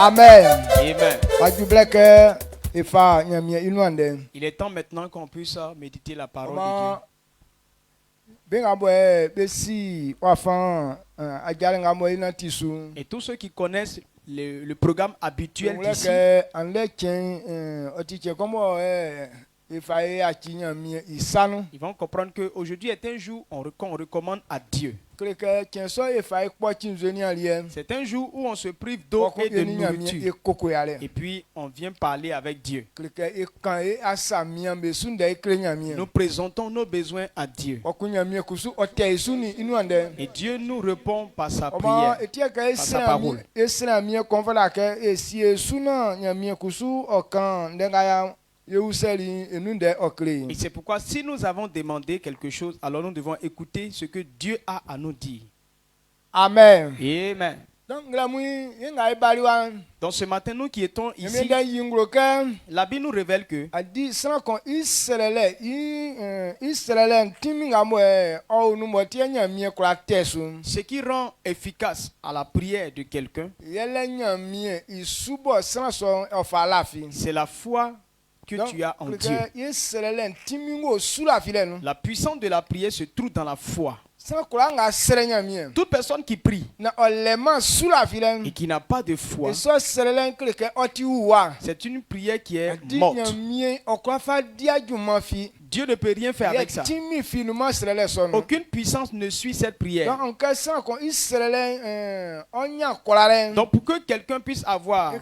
Amen. Amen. Il est temps maintenant qu'on puisse méditer la parole de Dieu. Et tous ceux qui connaissent le programme habituel d'ici, ils vont comprendre qu'aujourd'hui est un jour qu'on recommande à Dieu. C'est un jour où on se prive d'eau et de nourriture. Et puis on vient parler avec Dieu. Nous présentons nos besoins à Dieu. Et Dieu nous répond par sa prière, par sa parole. Et c'est pourquoi si nous avons demandé quelque chose, alors nous devons écouter ce que Dieu a à nous dire. Amen. Amen. Donc ce matin, nous qui étions ici, la Bible nous révèle que ce qui rend efficace à la prière de quelqu'un, c'est la foi que tu as en Dieu. La puissance de la prière se trouve dans la foi. Toute personne qui prie et qui n'a pas de foi, c'est une prière qui est morte. Dieu ne peut rien faire avec ça. Aucune puissance ne suit cette prière. Donc pour que quelqu'un puisse avoir des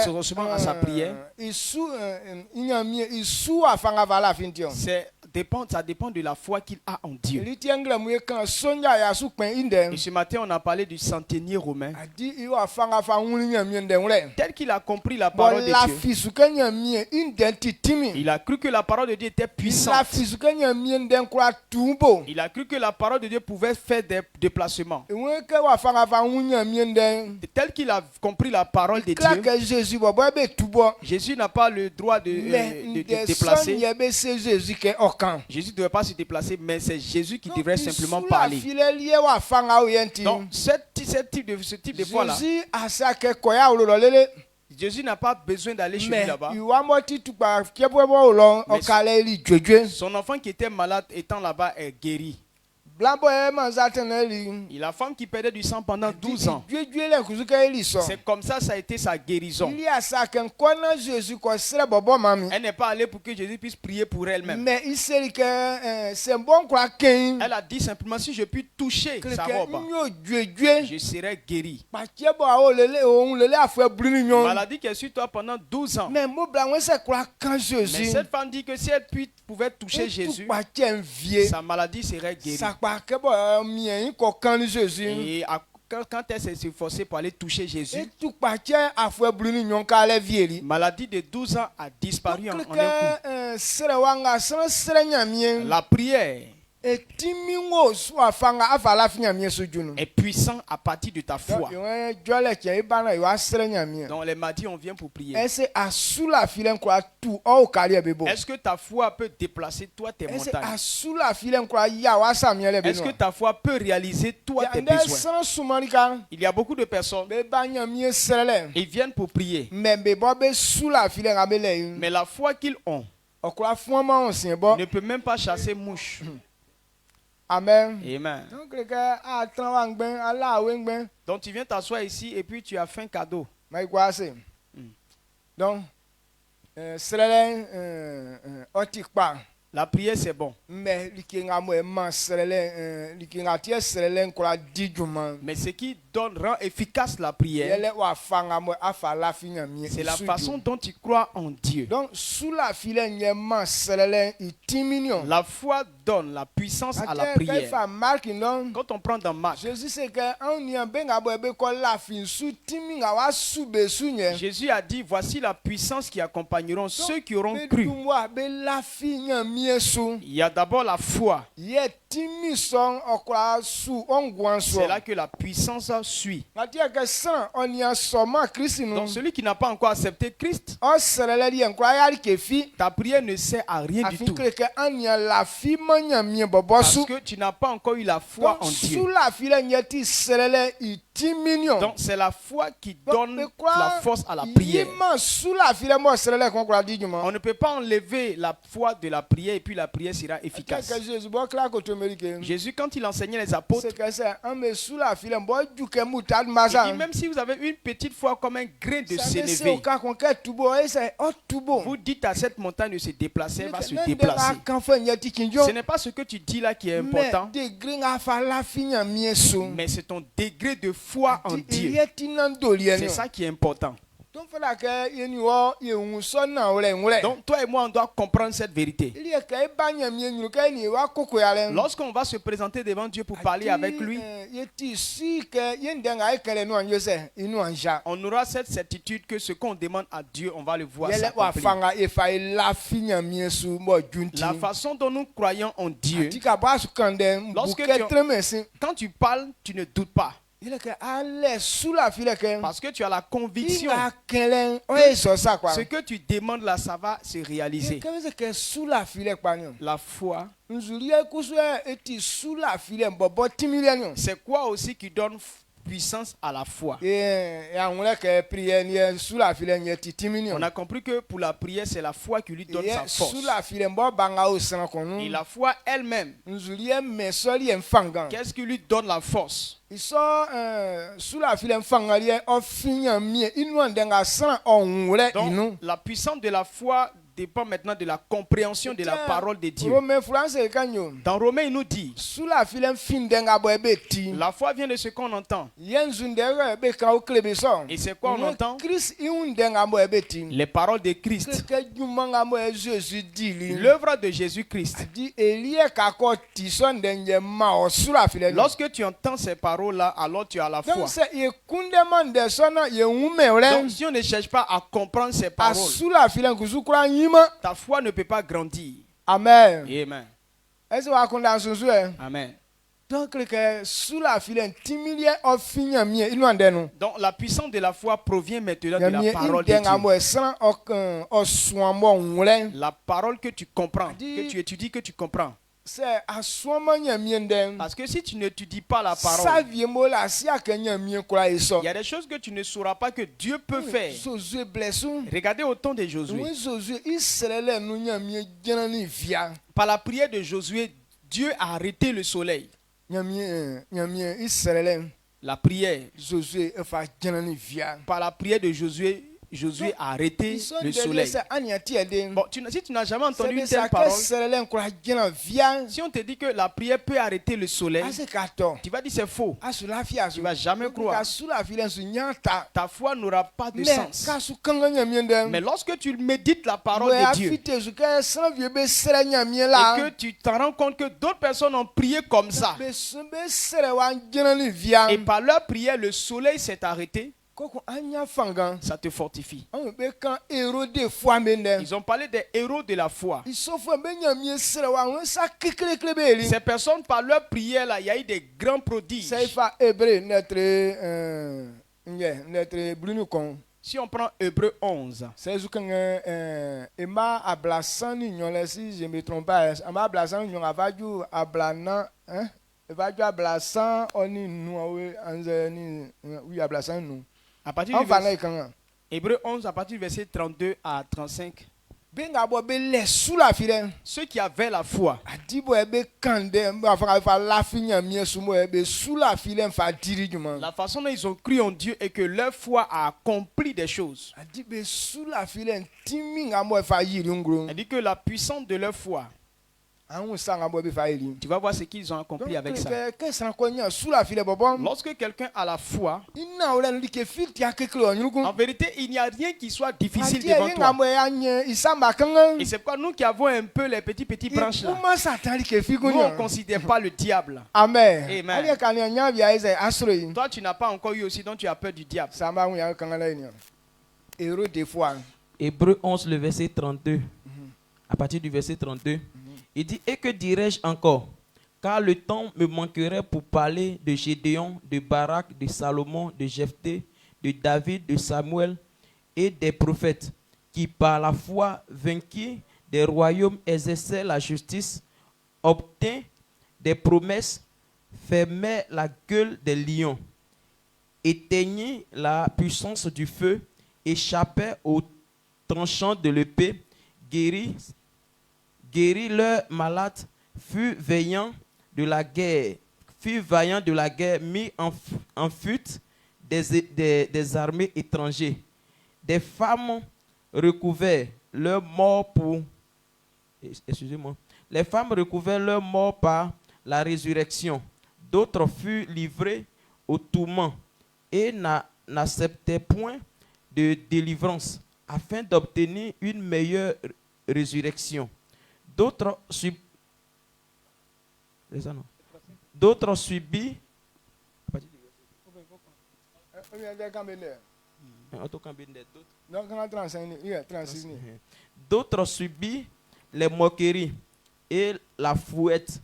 exaucements à sa prière, ça dépend de la foi qu'il a en Dieu. Et ce matin, on a parlé du centenier romain. Tel qu'il a compris la parole de Dieu, il a cru que la parole de Dieu était puissante. Il a cru que la parole de Dieu pouvait faire des déplacements. Tel qu'il a compris la parole de Dieu, Jésus n'a pas le droit de déplacer. Jésus ne devait pas se déplacer, mais c'est Jésus qui devrait simplement parler. Donc, ce type de foi-là, Jésus n'a pas besoin d'aller chez lui là-bas. Son enfant qui était malade étant là-bas est guéri. Et la femme qui perdait du sang pendant 12 ans, c'est comme ça a été sa guérison. Elle n'est pas allée pour que Jésus puisse prier pour elle-même. Elle a dit simplement, si je puis toucher sa robe, je serai guéri. Maladie qui est sur toi pendant 12 ans. Mais cette femme dit que si elle pouvait toucher Jésus, sa maladie serait guérie. Et quand elle s'est efforcée pour aller toucher Jésus, maladie de 12 ans a disparu en un coup. La prière est puissant à partir de ta foi. Donc les mardis on vient pour prier. Est-ce que ta foi peut déplacer toi tes montagnes? Est-ce que ta foi peut réaliser toi tes besoins? Il y a beaucoup de personnes, ils viennent pour prier, mais la foi qu'ils ont ne peut même pas chasser mouche. Amen. Amen. Donc tu viens t'asseoir ici et puis tu as fait un cadeau. Donc, la prière c'est bon. Mais ce qui rend efficace la prière, c'est la façon dont tu crois en Dieu. Donc, la foi donne la puissance à la prière. Quand on prend dans Marc, Jésus a dit, voici la puissance qui accompagneront ceux qui auront cru. Il y a d'abord la foi. C'est là que la puissance suit. Donc celui qui n'a pas encore accepté Christ, ta prière ne sert à rien du tout. Parce que tu n'as pas encore eu la foi en Dieu. Donc c'est la foi qui donne la force à la prière. On ne peut pas enlever la foi de la prière et puis la prière sera efficace. Jésus, quand il enseignait les apôtres, il dit, même si vous avez une petite foi comme un grain de sénévé, vous dites à cette montagne de se déplacer, elle va se déplacer. Ce n'est pas ce que tu dis là qui est important, mais c'est ton degré de foi en Dieu. C'est ça qui est important. Donc toi et moi, on doit comprendre cette vérité. Lorsqu'on va se présenter devant Dieu pour parler avec lui, on aura cette certitude que ce qu'on demande à Dieu, on va le voir s'accomplir. La façon dont nous croyons en Dieu, quand tu parles, tu ne doutes pas. Parce que tu as la conviction que ce que tu demandes là, ça va se réaliser. La foi, c'est quoi aussi qui donne puissance à la foi? On a compris que pour la prière, c'est la foi qui lui donne sa force. Et la foi elle-même, qu'est-ce qui lui donne la force? Donc, la puissance de la foi dépend maintenant de la compréhension de la parole de Dieu. Dans Romains, il nous dit, la foi vient de ce qu'on entend. Et c'est quoi on entend? Les paroles de Christ. L'œuvre de Jésus-Christ. Lorsque tu entends ces paroles-là, alors tu as la foi. Donc si on ne cherche pas à comprendre ces paroles, ta foi ne peut pas grandir. Amen. Amen. Amen. Donc la puissance de la foi provient maintenant de la parole de Dieu. La parole que tu comprends, que tu étudies, que tu comprends. Parce que si tu n'étudies pas la parole, il y a des choses que tu ne sauras pas que Dieu peut faire. Regardez au temps de Josué. Par la prière de Josué, Dieu a arrêté le soleil. La prière. Par la prière de Josué, Josué a arrêté le soleil. Bon, si tu n'as jamais entendu une telle parole, si on te dit que la prière peut arrêter le soleil, tu vas dire c'est faux. Tu ne vas jamais croire. Ta foi n'aura pas de sens. Mais lorsque tu médites la parole de Dieu et que tu te rends compte que d'autres personnes ont prié comme ça, et par leur prière le soleil s'est arrêté, ça te fortifie. Ils ont parlé des héros de la foi. Ces personnes, par leur prière, là, il y a eu des grands prodiges. Si on prend Hébreu 11, si je ne me trompe pas, à partir du Hébreu 11, à partir du verset 32 à 35. Ceux qui avaient la foi, la façon dont ils ont cru en Dieu et que leur foi a accompli des choses. Elle dit que la puissance de leur foi, tu vas voir ce qu'ils ont accompli avec ça. Lorsque quelqu'un a la foi, en vérité, il n'y a rien qui soit difficile devant toi. Et c'est pourquoi nous qui avons un peu les petits branches là, nous on ne considère pas le diable. Amen. Amen. Toi tu n'as pas encore eu aussi, donc tu as peur du diable. Hébreu 11, le verset 32. À partir du verset 32. Il dit, et que dirais-je encore? Car le temps me manquerait pour parler de Gédéon, de Barak, de Salomon, de Jephthé, de David, de Samuel et des prophètes, qui par la foi vainquirent des royaumes, exerçaient la justice, obtinrent des promesses, fermaient la gueule des lions. éteignit la puissance du feu, échappait aux tranchants de l'épée, guérit leurs malades, fut vaillant de la guerre, mis en fuite des armées étrangères. Des femmes recouvraient leurs morts Les femmes recouvraient leurs morts par la résurrection. D'autres furent livrés au tourment et n'acceptaient point de délivrance afin d'obtenir une meilleure résurrection. D'autres subirent les moqueries et la fouette,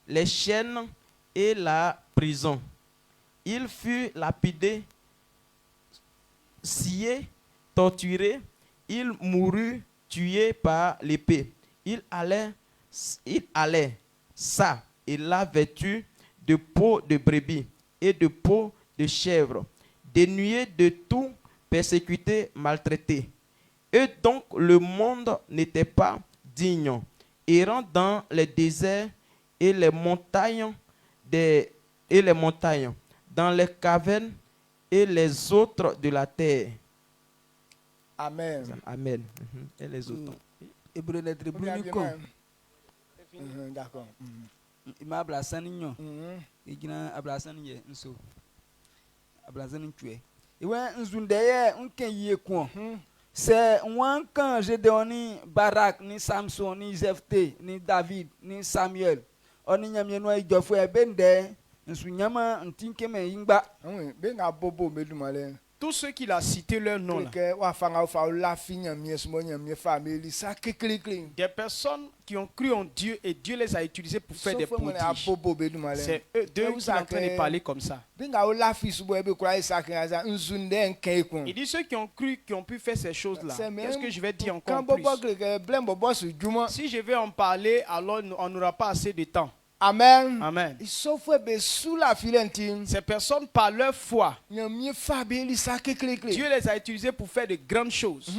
les chaînes et la prison. Il fut lapidé, scié, torturé, il mourut tué par l'épée. Il allait ça et là vêtu de peau de brebis et de peau de chèvre, dénué de tout, persécuté, maltraité. Et donc le monde n'était pas digne, errant dans les déserts et les montagnes, dans les cavernes et les autres de la terre. Amen. Amen. Et les autres. D'accord. Ima abrasani nyo. Igina abrasani ye nso. Abrasani ntwe. Iwe nzundeye nkenye kwa. C'est un quand Gédéon ni Barak ni Samson ni Jephthé ni David ni Samuel. Oni nyamye no idofo ebende nsunyama ntinkeme yingba. Benga bobo medumale. Tous ceux qu'il a cité leur nom là. Des personnes qui ont cru en Dieu et Dieu les a utilisés pour faire des prodiges. C'est eux deux qui sont en train de parler comme ça. Il dit ceux qui ont cru, qui ont pu faire ces choses-là. Qu'est-ce que je vais dire encore plus? Si je vais en parler, alors on n'aura pas assez de temps. Amen. Amen. Ces personnes, par leur foi, Dieu les a utilisés pour faire de grandes choses.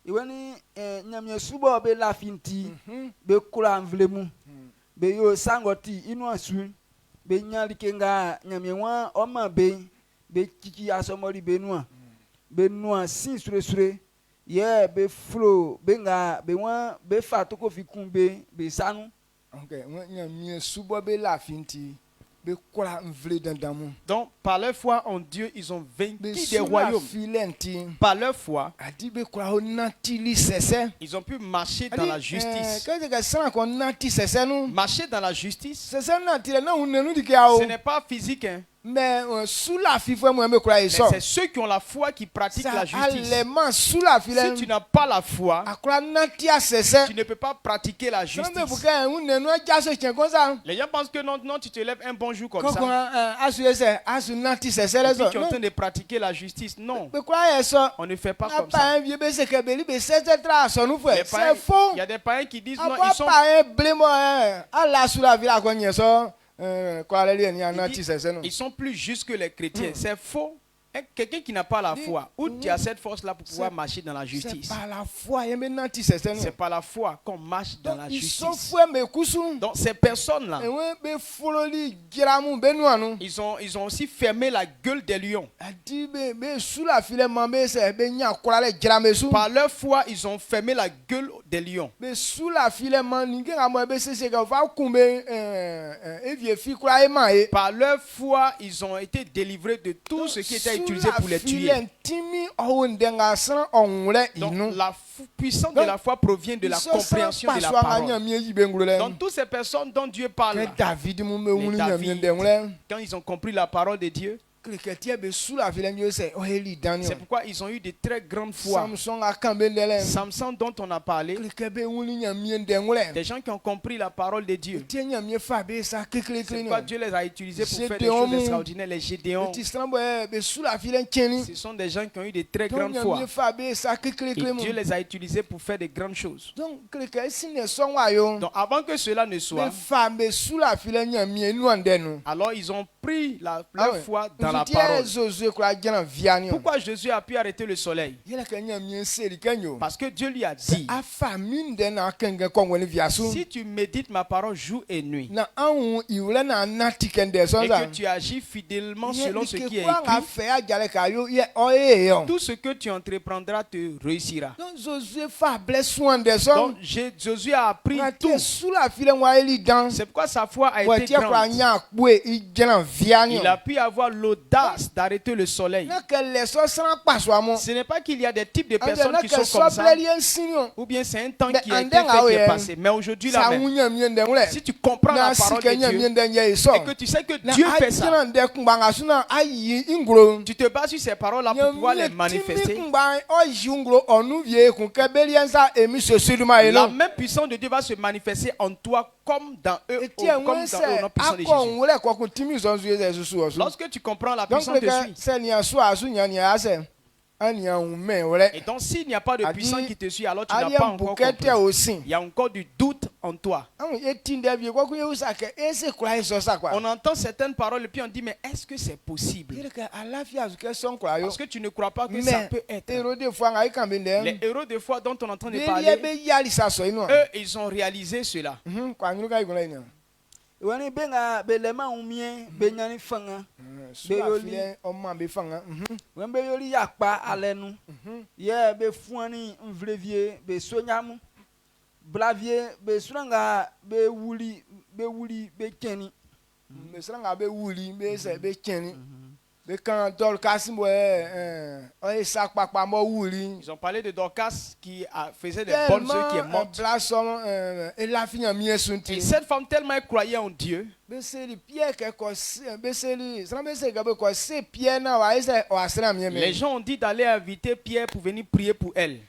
Iweni nyamye subo be lafinti be kula mvlemu be yo sangoti inu asu be nyalikenga nyamye wan oma be kiki asomori be nua sin sure yeah be flow be nga be wan be fatoko fikun be sanu. Okay, nyamye subo be lafinti. Donc, par leur foi en Dieu, ils ont vaincu des royaumes. Par leur foi, ils ont pu marcher dans la justice. Marcher dans la justice, ce n'est pas physique, hein. Mais c'est ceux qui ont la foi qui pratiquent la justice. Si tu n'as pas la foi, tu ne peux pas pratiquer la justice. Les gens pensent que non, tu te lèves un bon jour comme ça. Et puis tu es en train de pratiquer la justice. Non, on ne fait pas comme ça. Il y a des païens qui disent non, ils sont plus justes que les chrétiens. C'est faux. Quelqu'un qui n'a pas la foi, où tu as cette force-là pour pouvoir marcher dans la justice? C'est par la foi qu'on marche dans la justice. Donc ces personnes-là, ils ont aussi fermé la gueule des lions. Par leur foi, ils ont fermé la gueule des lions. Par leur foi, ils ont été délivrés de tout ce qui était utilisé pour les tuer. Donc la puissance de la foi provient de la compréhension de la parole. Donc toutes ces personnes dont Dieu parle, les David, quand ils ont compris la parole de Dieu, C'est pourquoi ils ont eu de très grandes foi. Samson dont on a parlé, des gens qui ont compris la parole de Dieu. C'est pourquoi Dieu les a utilisés pour faire des choses extraordinaires. Les Gédéons, ce sont des gens qui ont eu de très grandes foi. Et Dieu les a utilisés pour faire de grandes choses. Donc avant que cela ne soit, alors ils ont pris leur foi dans la parole. Pourquoi Jésus a pu arrêter le soleil? Parce que Dieu lui a dit, si tu médites ma parole jour et nuit, et que tu agis fidèlement selon ce qui est écrit, tout ce que tu entreprendras te réussira. Donc Jésus a appris tout. C'est pourquoi sa foi a été grande. Il a pu avoir l'audace d'arrêter le soleil. Ce n'est pas qu'il y a des types de personnes qui sont comme ça, ou bien c'est un temps qui a été fait qui est passé. Mais aujourd'hui là même, si tu comprends la parole de Dieu et que tu sais que Dieu fait ça, tu te bases sur ces paroles là pour pouvoir les manifester. La même puissance de Dieu va se manifester en toi comme dans eux, comme dans eux, au nom puissant de Jésus. Lorsque tu comprends la puissance te suit. Et donc s'il n'y a pas de puissance qui te suit, alors tu n'as pas encore compris. Il y a encore du doute en toi. On entend certaines paroles et puis on dit, mais est-ce que c'est possible? Parce que tu ne crois pas que ça peut être. Les héros de foi dont on est en train de parler, eux, ils ont réalisé cela. Wani benga belema umie benyani fanga beyoli wen beyoli yakpa alenu ye be fuani mvlevie be sonyamu blavie be suranga be wuli be keni be suranga be wuli be se be keni. Ils ont parlé de Dorcas qui faisait des bonnes œuvres, qui est morte. Et cette femme, tellement elle croyait en Dieu, les gens ont dit d'aller inviter Pierre pour venir prier pour elle.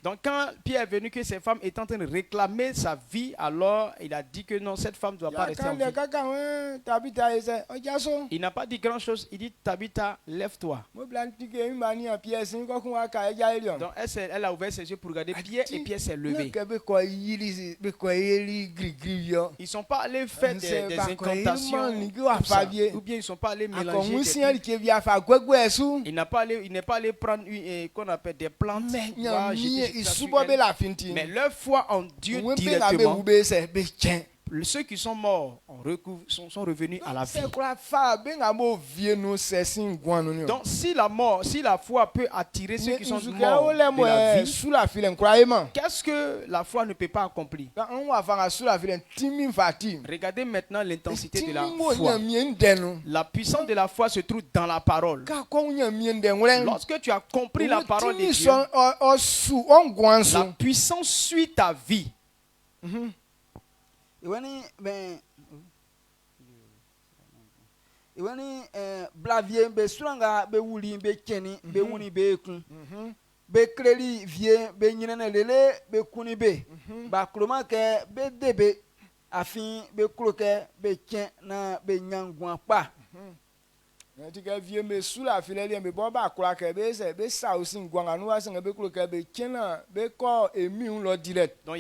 Donc quand Pierre est venu que ces femmes étaient en train de réclamer sa vie, alors il a dit que non, cette femme ne doit pas rester en vie. Il n'a pas dit grand chose, il dit Tabitha, lève-toi. Donc elle a ouvert ses yeux pour regarder Pierre et Pierre s'est levé. Ils ne sont pas allés faire des incantations ça, ou bien ils ne sont pas allés mélanger il n'est pas allé prendre qu'on appelle des plantes. Mais leur foi en Dieu directement, ceux qui sont morts sont revenus à la vie. Donc si la foi peut attirer ceux qui sont morts de la vie, qu'est-ce que la foi ne peut pas accomplir? Regardez maintenant l'intensité de la foi. La puissance de la foi se trouve dans la parole. Lorsque tu as compris la parole de Dieu, la puissance suit ta vie. Iwani blavie be suranga be wuli be keni be wuni be kun be kreli vie be nyinene lele be kuni be ba kroma ke be debe afin be kroke be ken na be nyangwan pa. Donc il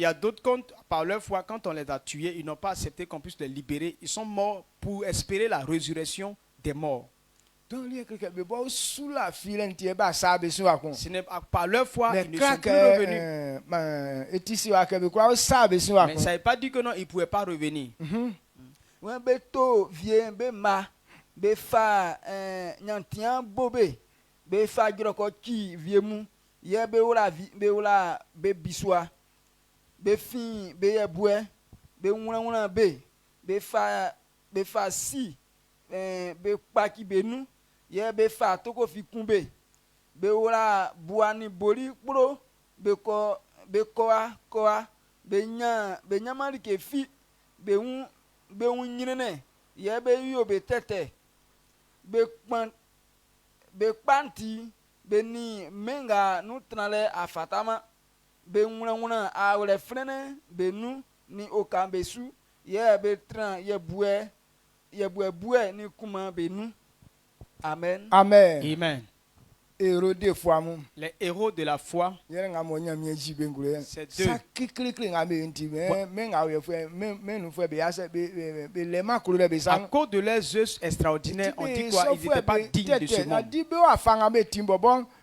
y a d'autres comptes, par leur foi, quand on les a tués, ils n'ont pas accepté qu'on puisse les libérer. Ils sont morts pour espérer la résurrection des morts. Ce n'est pas par leur foi qu'ils ne sont plus revenus. Mais ça ne veut pas dire que non, ils ne pouvaient pas revenir. Be fa nyantian bobe be fa giroko ki viemu ye be wala be biswa be fin be yebwe be wuna be fa si be paki benu ye be fa toko fi kumbe be wala buani boli pro be koa be nyamari ke fi be be unyine ye be yo be tete be kpanti be ni menga nu trale afatama be nguna awle frene be nu ni okambe su ye be tran ye bue ni kuma be nu. Amen. Amen. Amen. Les héros de la foi, c'est deux. À cause de leurs œuvres extraordinaires, on dit quoi? Ils n'étaient pas dignes de ce monde.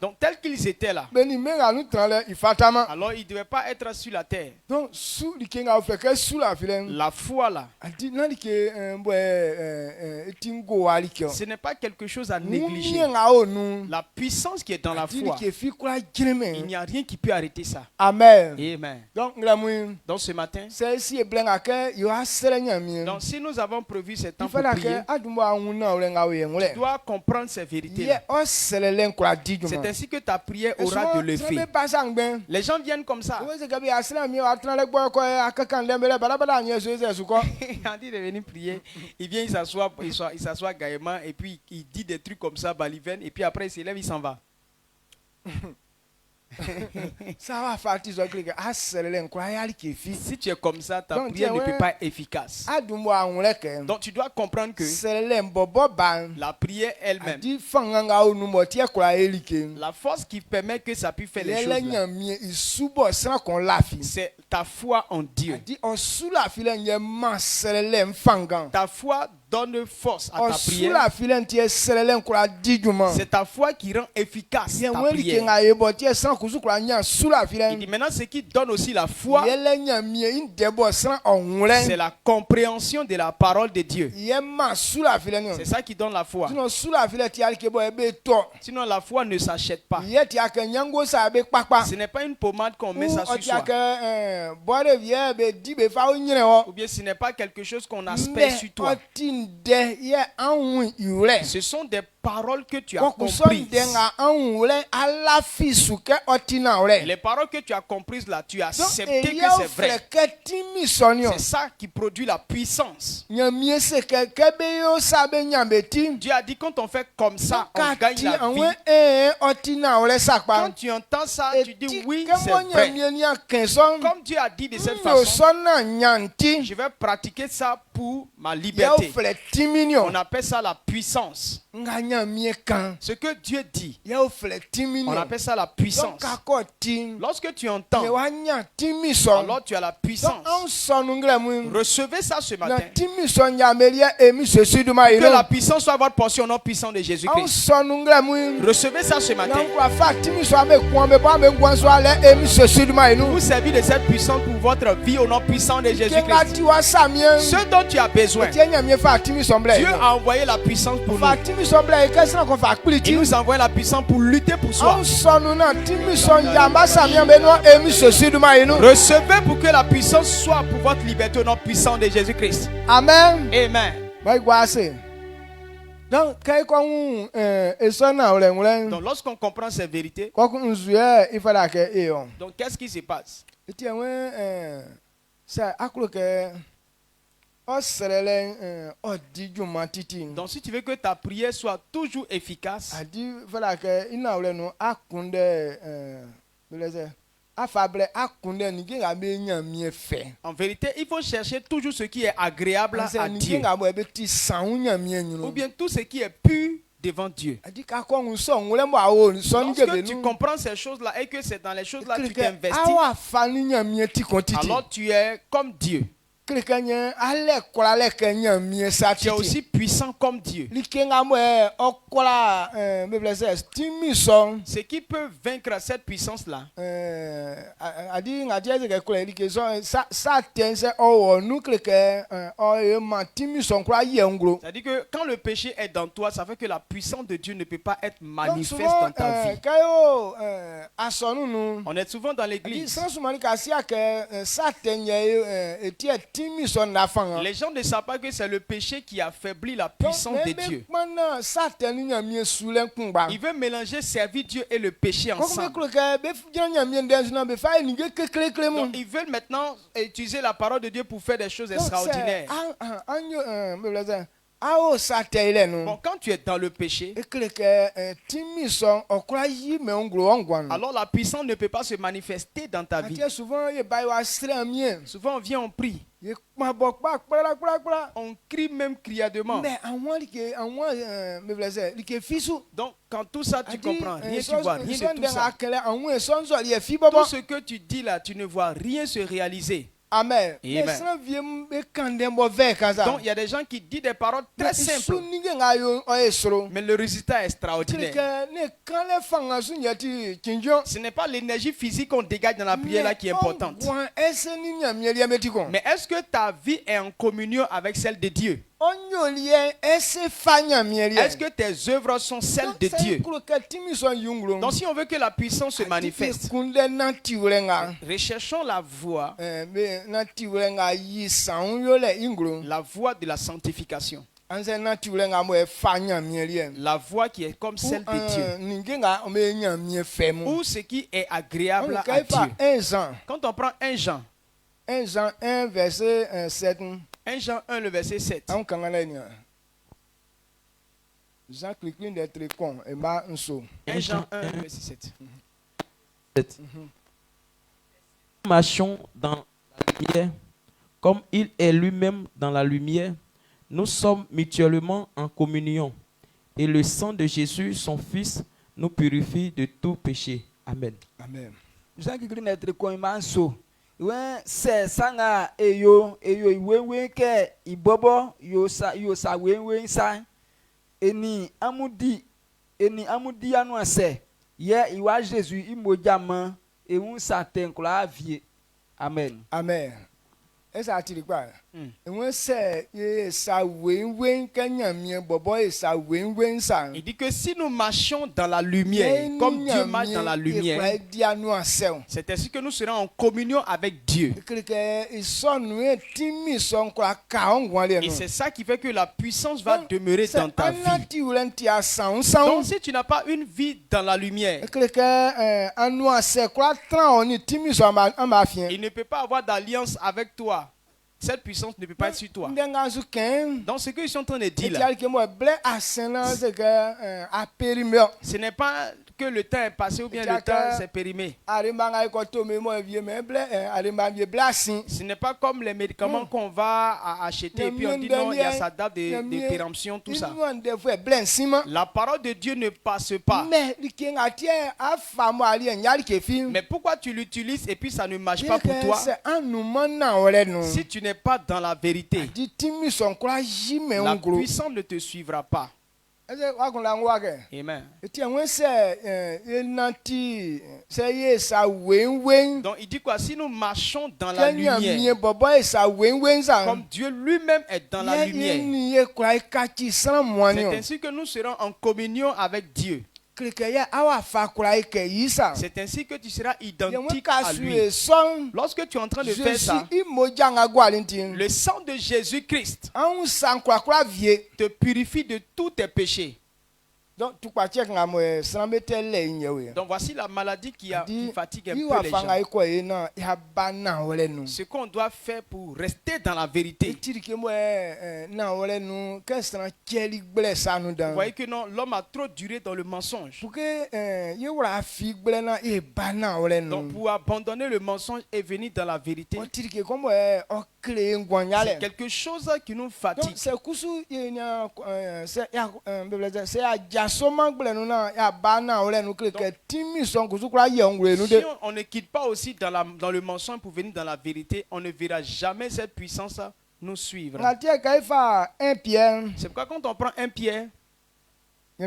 Donc, tels qu'ils étaient là, alors ils ne devaient pas être sur la terre. La foi là, ce n'est pas quelque chose à négliger. La puissance qui est dans la foi, il n'y a rien qui peut arrêter ça. Amen. Amen. Donc ce matin, donc si nous avons prévu ce temps pour prier, tu dois comprendre ces vérités. C'est ainsi que ta prière aura de l'effet. Les gens viennent comme ça. On dit de venir prier, il vient, il s'assoit gaillement et puis il dit des trucs comme ça, balivène, et puis après il s'élève, il s'en va. Si tu es comme ça, ta prière ne peut pas être efficace. Donc tu dois comprendre que la prière elle-même, la force qui permet que ça puisse faire les choses là, c'est ta foi en Dieu. Ta foi donne force à ta prière. C'est ta foi qui rend efficace ta prière. Il dit maintenant ce qui donne aussi la foi, c'est la compréhension de la parole de Dieu. C'est ça qui donne la foi. Sinon la foi ne s'achète pas. Ce n'est pas une pommade qu'on met ça sur soi. Ou bien ce n'est pas quelque chose qu'on asperge sur toi. Ce sont des paroles que tu as comprises. Les paroles que tu as comprises là, tu as accepté que c'est vrai. C'est ça qui produit la puissance. Dieu a dit quand on fait comme ça, on gagne la vie. Quand tu entends ça, tu dis oui, c'est vrai. Comme Dieu a dit de cette façon, je vais pratiquer ça pour ma liberté. On appelle ça la puissance. Ce que Dieu dit, on appelle ça la puissance. Lorsque tu entends, alors tu as la puissance. Recevez ça ce matin. Que la puissance soit votre portion, non puissance de Jésus-Christ. Recevez ça ce matin. Vous servez de cette puissance pour votre vie au nom puissant de Jésus-Christ. Ce dont tu as besoin, Dieu a envoyé la puissance pour nous. Il nous envoie la puissance pour lutter pour soi. Recevez pour que la puissance soit pour votre liberté au nom puissant de Jésus-Christ. Amen. Amen. Donc lorsqu'on comprend ces vérités, donc qu'est-ce qui se passe? Donc si tu veux que ta prière soit toujours efficace, en vérité, il faut chercher toujours ce qui est agréable à Dieu, ou bien tout ce qui est pur devant Dieu. Lorsque tu comprends ces choses-là et que c'est dans les choses-là que tu t'investis, alors tu es comme Dieu. Tu es aussi puissant comme Dieu. Ce qui peut vaincre cette puissance-là, c'est-à-dire que quand le péché est dans toi, ça fait que la puissance de Dieu ne peut pas être manifeste dans ta vie. On est souvent dans l'église. Les gens ne savent pas que c'est le péché qui affaiblit la puissance de Dieu. Il veut mélanger servir Dieu et le péché ensemble. Donc, ils veulent maintenant utiliser la parole de Dieu pour faire des choses extraordinaires. Bon, quand tu es dans le péché, alors la puissance ne peut pas se manifester dans ta vie. Souvent on vient, on prie. On crie même criardement. Donc quand tout ça tu comprends, rien tu vois, rien de tout ça. Tout ce que tu dis là, tu ne vois rien se réaliser. Amen. Amen. Donc il y a des gens qui disent des paroles très simples, mais le résultat est extraordinaire. Ce n'est pas l'énergie physique qu'on dégage dans la prière là qui est importante. Mais est-ce que ta vie est en communion avec celle de Dieu? Est-ce que tes œuvres sont celles de Dieu? Donc si on veut que la puissance se manifeste, recherchons la voie de la sanctification. La voie qui est comme celle de Dieu. Ou ce qui est agréable à Dieu. Quand on prend 1 Jean 1 verset 7. 1 Jean 1, le verset 7. Jean cliquin d'être con et ma un saut. 1 Jean 1, verset 7. Marchons dans la lumière, comme il est lui-même dans la lumière. Nous sommes mutuellement en communion. Et le sang de Jésus, son Fils, nous purifie de tout péché. Amen. Amen. Jean cliquin d'être con et ma un saut. When se sanga eyo iwewe ke ibobo yo sa wewe sa eni amudi anu ase ye iwa Jesus imojama ehun saten kula vie. Amen. Amen. Esa atiri pa. When se sa wewe kanyamie bobo sa wewe sa. Il dit que si nous marchons dans la lumière, comme Dieu marche dans la lumière, c'est ainsi que nous serons en communion avec Dieu. Et c'est ça qui fait que la puissance va demeurer dans ta vie. Donc si tu n'as pas une vie dans la lumière, il ne peut pas avoir d'alliance avec toi. Cette puissance ne peut pas être sur toi. Donc ce qu'ils sont en train de dire là, ce n'est pas que le temps est passé ou bien le temps s'est périmé. Ce n'est pas comme les médicaments qu'on va acheter et puis on dit non, il y a sa date de péremption, tout ça. La parole de Dieu ne passe pas. Mais pourquoi tu l'utilises et puis ça ne marche pas pour toi? Si tu n'es pas dans la vérité, la puissance ne te suivra pas. Amen. Donc il dit quoi? Si nous marchons dans la lumière, comme Dieu lui-même est dans la lumière, c'est ainsi que nous serons en communion avec Dieu. C'est ainsi que tu seras identique à lui. Lorsque tu es en train de faire ça, le sang de Jésus-Christ te purifie de tous tes péchés. Donc voici la maladie qui fatigue un peu les gens. Ce qu'on doit faire pour rester dans la vérité. Vous voyez que non, l'homme a trop duré dans le mensonge. Donc pour abandonner le mensonge et venir dans la vérité, c'est quelque chose qui nous fatigue. Si on ne quitte pas aussi dans le mensonge pour venir dans la vérité, on ne verra jamais cette puissance nous suivre. C'est pourquoi quand on prend 1 Pierre, la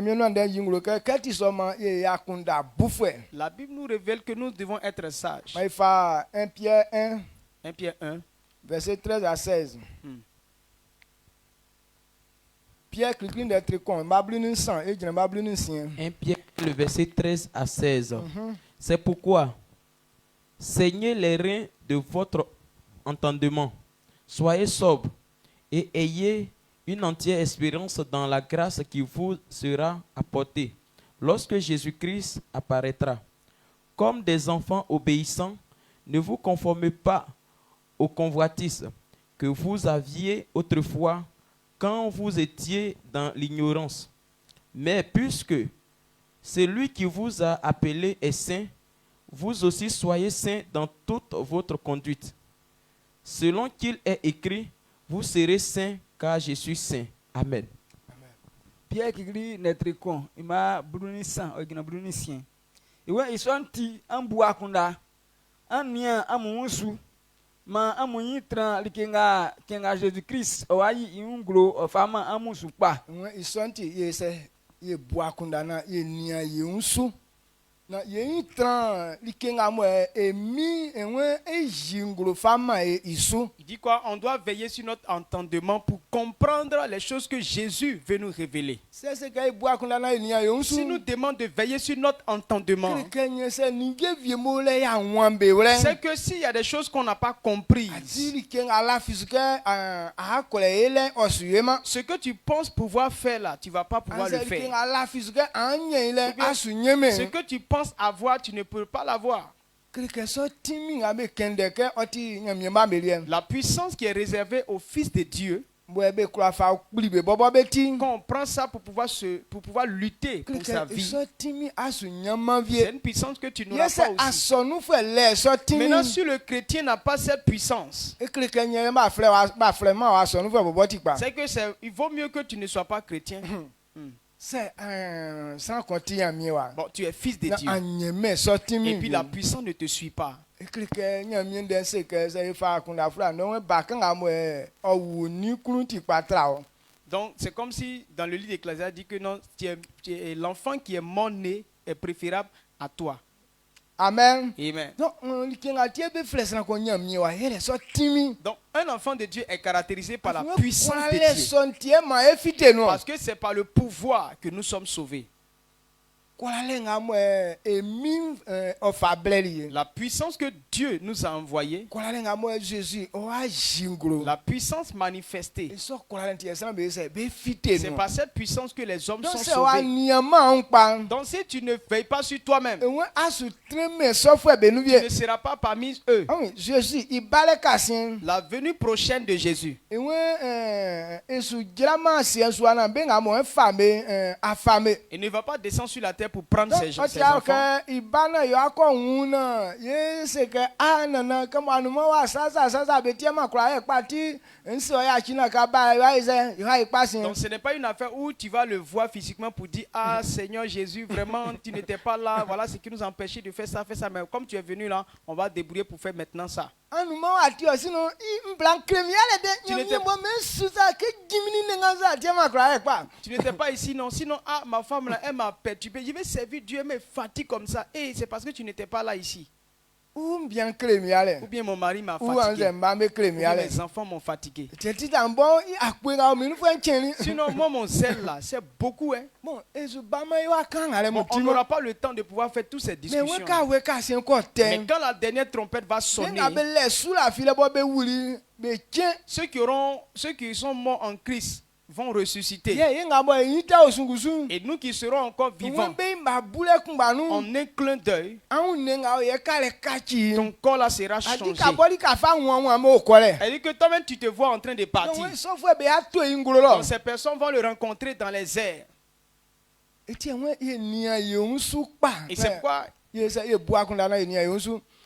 Bible nous révèle que nous devons être sages. 1 Pierre 1, 1 Pierre 1, verset 13 à 16. Pierre, 1 Pierre, le verset 13 à 16. C'est pourquoi, saignez les reins de votre entendement, Soyez sobres et ayez une entière espérance dans la grâce qui vous sera apportée lorsque Jésus-Christ apparaîtra. Comme des enfants obéissants, ne vous conformez pas aux convoitises que vous aviez autrefois quand vous étiez dans l'ignorance. Mais puisque celui qui vous a appelé est saint, vous aussi soyez saints dans toute votre conduite. Selon qu'il est écrit, vous serez saints car je suis saint. Amen. Pierre qui dit n'être con, il m'a bruni sang, il m'a bruni sien. Et ouais, ils sont ti en bois kunda, en nien, en moussou, ma en mounitran, likenga, kenga Jésus-Christ, oayi, un gros, femme, en moussou pas. Ils sont ti, ils bois kunda na, ils nia, ils un sou. Na yéen tran likenga mo emi enwe ejingro fama e isu. Il dit quoi? On doit veiller sur notre entendement pour comprendre les choses que Jésus veut nous révéler. C'est ce que bois qu'on a na enia yon su. Si nous demandons de veiller sur notre entendement, c'est que s'il y a des choses qu'on n'a pas comprises, ce que tu penses pouvoir faire là, tu ne vas pas pouvoir le faire. Ce que tu penses avoir, tu ne peux pas l'avoir. La puissance qui est réservée au Fils de Dieu, quand on prend ça pour pouvoir lutter pour sa vie, c'est une puissance que tu n'auras pas aussi. Maintenant, si le chrétien n'a pas cette puissance, c'est que il vaut mieux que tu ne sois pas chrétien. Bon, tu es fils de Dieu. Et puis la puissance ne te suit pas. Donc c'est comme si dans le livre d'Ecclésiaste dit que non, l'enfant qui est mort-né est préférable à toi. Amen. Amen. Donc un enfant de Dieu est caractérisé par la puissance de Dieu. Parce que c'est par le pouvoir que nous sommes sauvés. La puissance que Dieu nous a envoyée, la puissance manifestée, c'est par cette puissance que les hommes sont sauvés. Donc si tu ne veilles pas sur toi-même, tu ne seras pas parmi eux. La venue prochaine de Jésus, il ne va pas descendre sur la terre pour prendre ses enfants. Donc ce n'est pas une affaire où tu vas le voir physiquement pour dire ah Seigneur Jésus, vraiment tu n'étais pas là, voilà ce qui nous empêchait de faire ça, mais comme tu es venu là, on va débrouiller pour faire maintenant ça. Tu n'étais pas ici, non. Sinon, ah, ma femme là, elle m'a perturbé. Je vais servir Dieu, elle me fatigue comme ça. Et c'est parce que tu n'étais pas là ici. Ou bien mon mari m'a fatigué. Ou bien mes enfants m'ont fatigué. Sinon, moi, mon zèle là, c'est beaucoup. Hein. On n'aura pas le temps de pouvoir faire toutes ces discussions. Mais quand la dernière trompette va sonner, ceux qui sont morts en Christ vont ressusciter. Et nous qui serons encore vivants, en un clin d'œil, ton corps là sera changé. Elle dit que toi-même tu te vois en train de partir. Donc ces personnes vont le rencontrer dans les airs. Et c'est quoi?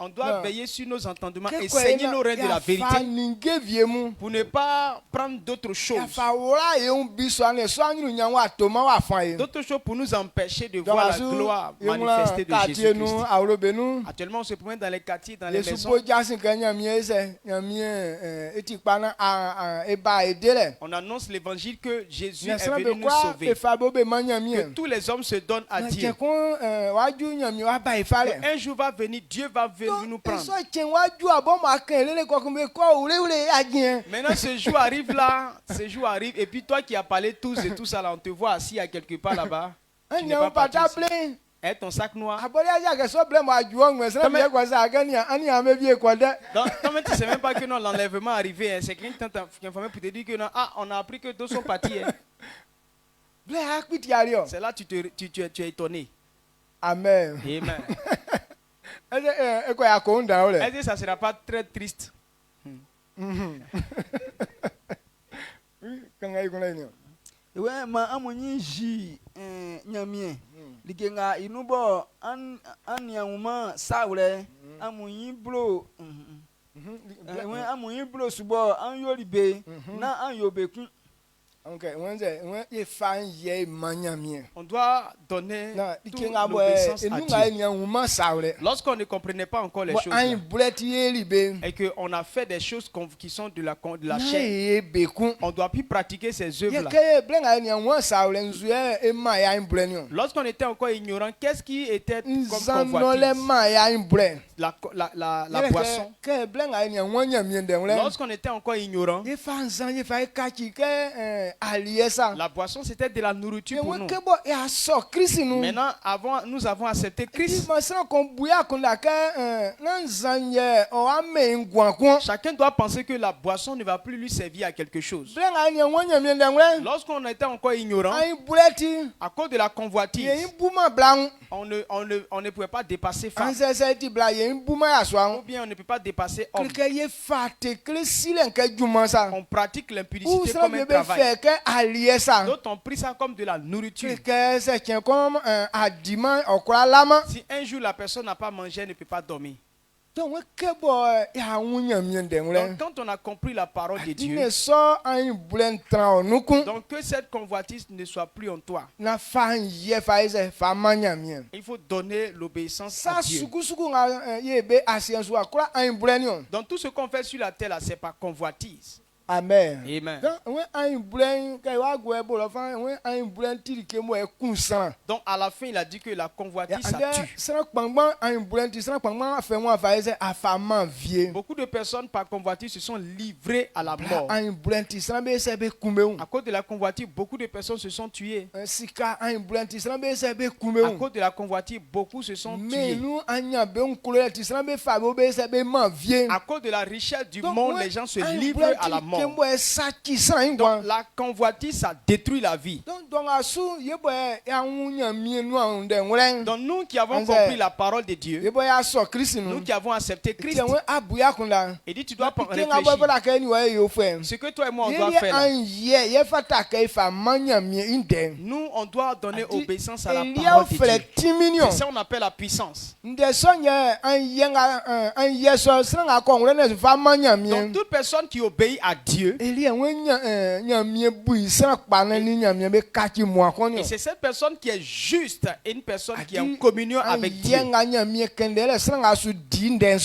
On doit veiller sur nos entendements et saigner nos reins de la vérité pour ne pas prendre d'autres choses. D'autres choses pour nous empêcher de voir la gloire manifestée de Jésus-Christ. Actuellement, on se promène dans les quartiers, dans les maisons. On annonce l'évangile que Jésus est venu nous sauver. Que tous les hommes se donnent à Dieu. Un jour va venir, Dieu va venir nous prendre. Maintenant ce jour arrive là, et puis toi qui as parlé tous et tout ça là, on te voit assis à quelque part là-bas. Tu n'es pas parti. Et ton sac noir. Donc, toi-même, tu sais même pas que non, l'enlèvement est arrivé. Hein. C'est quelqu'un qui t'a informé pour te dire que non, on a appris que d'autres sont partis. Hein. C'est là que tu es étonné. Amen. Amen. Est-ce que ça ne sera pas très triste? Ouais, ma amonyi ji nyamie likenga inubo aniauma saure amonyi blo ouais amonyi blo subo an yoribe na an yobekun. On doit donner toute l'obéissance à Dieu. Lorsqu'on ne comprenait pas encore les choses là, et qu'on a fait des choses qui sont de la chair, on ne doit plus pratiquer ces œuvres là. Lorsqu'on était encore ignorant, qu'est-ce qui était comme convoitise? La boisson. Lorsqu'on était encore ignorant, la boisson c'était de la nourriture pour nous. Maintenant, nous avons accepté Christ. Chacun doit penser que la boisson ne va plus lui servir à quelque chose. Lorsqu'on était encore ignorant, à cause de la convoitise, on ne pouvait pas dépasser femme. Ou bien on ne peut pas dépasser homme. On pratique l'impudicité comme un travail. D'autres ont pris ça comme de la nourriture. Si un jour la personne n'a pas mangé, elle ne peut pas dormir. Donc quand on a compris la parole de Dieu, donc que cette convoitise ne soit plus en toi. Il faut donner l'obéissance à Dieu. Donc tout ce qu'on fait sur la terre, c'est pas convoitise. Amen. Amen. Donc à la fin il a dit que la convoitise ça tue. Beaucoup de personnes par convoitise se sont livrées à la mort. À cause de la convoitise, beaucoup de personnes se sont tuées. À cause de la convoitise, beaucoup se sont tués. À cause de la richesse du monde, les gens se livrent à la mort. Donc la convoitise, ça détruit la vie. Donc nous qui avons compris la parole de Dieu, nous qui avons accepté Christ, il dit tu dois réfléchir. Ce que toi et moi on doit faire là. Nous on doit donner obéissance à la parole de Dieu. C'est ça qu'on appelle la puissance. Donc toute personne qui obéit à Dieu, et c'est cette personne qui est juste et une personne qui est en communion avec Dieu.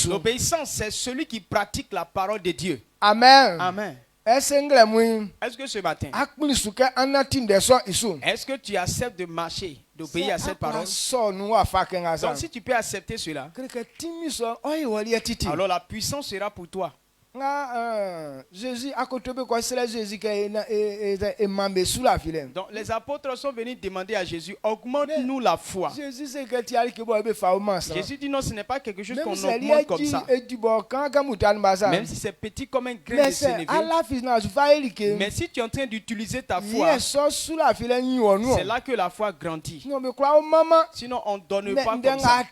L'obéissance, c'est celui qui pratique la parole de Dieu. Amen. Amen. Est-ce que ce matin, est-ce que tu acceptes de marcher, d'obéir à cette parole? Donc si tu peux accepter cela, alors la puissance sera pour toi. Donc les apôtres sont venus demander à Jésus, augmente-nous la foi. Jésus dit non, ce n'est pas quelque chose qu'on augmente comme ça. Même si c'est petit comme un grain de sénévé. Mais si tu es en train d'utiliser ta foi, c'est là que la foi grandit. Sinon on ne donne pas comme ça.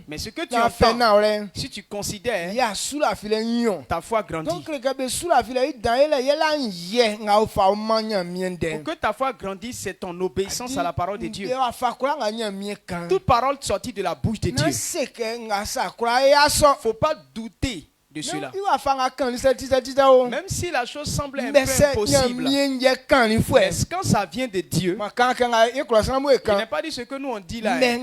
Mais ce que tu entends, si tu considères, ta foi grandit. Pour que ta foi grandisse, c'est ton obéissance à la parole de Dieu. Toute parole sortie de la bouche de Dieu, il ne faut pas douter de cela. Même si la chose semble un peu impossible, mais quand ça vient de Dieu, il n'est pas dit ce que nous on dit là. Mais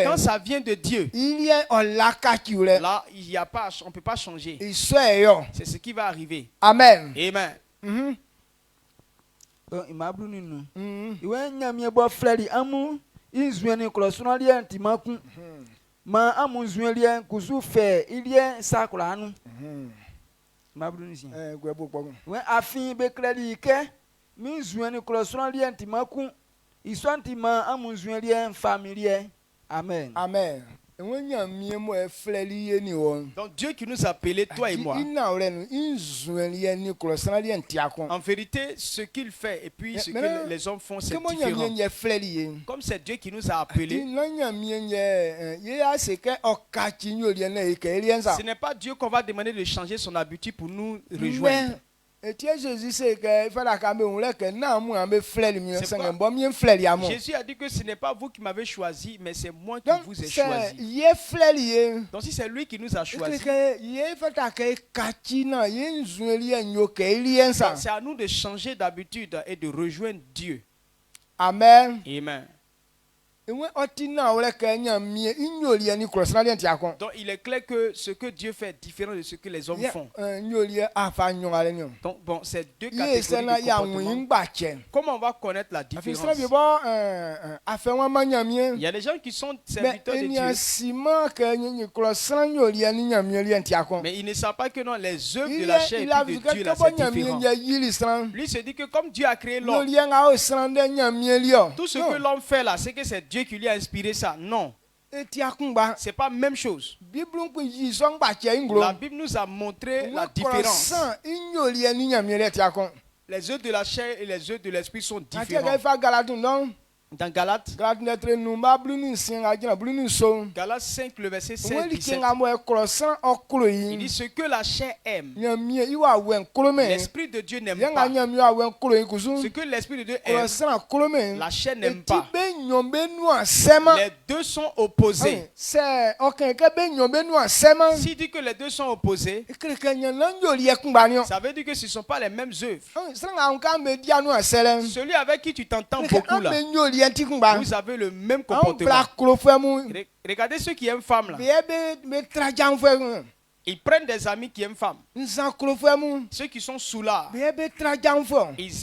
quand ça vient de Dieu, là, il y a pas, on ne peut pas changer. C'est ce qui va arriver. Amen. Amen. Ma amunzuelien kuzu fe ilien sakulanu mabrunisi we afin be kredi ke mi zueni klosron lien timaku Iswantima amunzuelien familier. Amen. Amen. Donc Dieu qui nous a appelés, toi et moi. En vérité, ce qu'il fait et puis ce que les hommes font, c'est différent. Comme c'est Dieu qui nous a appelés, ce n'est pas Dieu qu'on va demander de changer son habitude pour nous rejoindre. Jésus a dit que ce n'est pas vous qui m'avez choisi, mais c'est moi qui vous ai choisi. Donc si c'est lui qui nous a choisi, c'est à nous de changer d'habitude et de rejoindre Dieu. Amen. Amen. Donc il est clair que ce que Dieu fait est différent de ce que les hommes font. Donc bon, c'est deux catégories de comportement. Comment on va connaître la différence? Il y a des gens qui sont serviteurs de Dieu, mais ils ne savent pas que non, les œuvres de la chair et de Dieu là, c'est différent. Lui se dit que comme Dieu a créé l'homme, tout ce que l'homme fait là, c'est que c'est Dieu qui lui a inspiré ça. Non. C'est pas la même chose. La Bible nous a montré la différence. Les œuvres de la chair et les œuvres de l'esprit sont différents. Dans Galates 5, le verset 16, il dit ce que la chair aime, l'esprit de Dieu n'aime pas. Ce que l'esprit de Dieu aime, la chair n'aime pas. Les deux sont opposés. S'il dit que les deux sont opposés, ça veut dire que ce ne sont pas les mêmes œuvres. Celui avec qui tu t'entends beaucoup là, vous avez le même comportement. Regardez ceux qui aiment femmes là. Ils prennent des amis qui aiment femmes. Ceux qui sont sous là, ils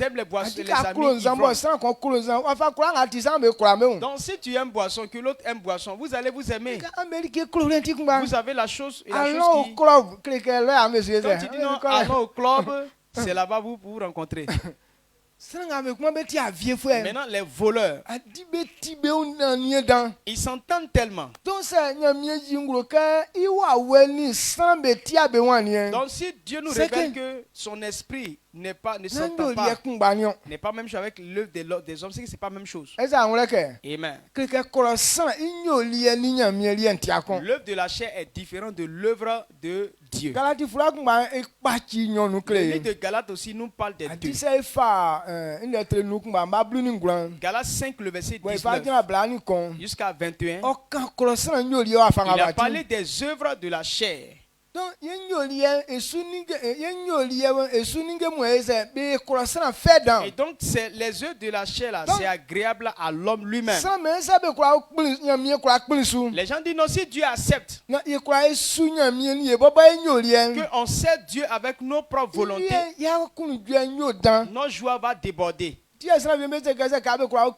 aiment les boissons, les amis ivrognes. Donc si tu aimes boisson, que l'autre aime boisson, vous allez vous aimer. Vous avez la chose qui... Quand tu dis non, allons au club, c'est là-bas vous vous rencontrez. Maintenant, les voleurs, ils s'entendent tellement. Donc, si Dieu nous révèle que son esprit ne s'entend pas, n'est pas même chose avec l'œuvre des hommes, c'est que c'est pas la même chose. Amen. L'œuvre de la chair est différente de l'œuvre de Dieu. Le livre de Galates aussi nous parle des deux. Galates 5, le verset 19 jusqu'à 21, il a parlé des œuvres de la chair. Et donc c'est les œuvres de la chair là, c'est agréable à l'homme lui-même. Les gens disent non, si Dieu accepte qu'on sert Dieu avec nos propres volontés, notre joie va déborder. C'est pourquoi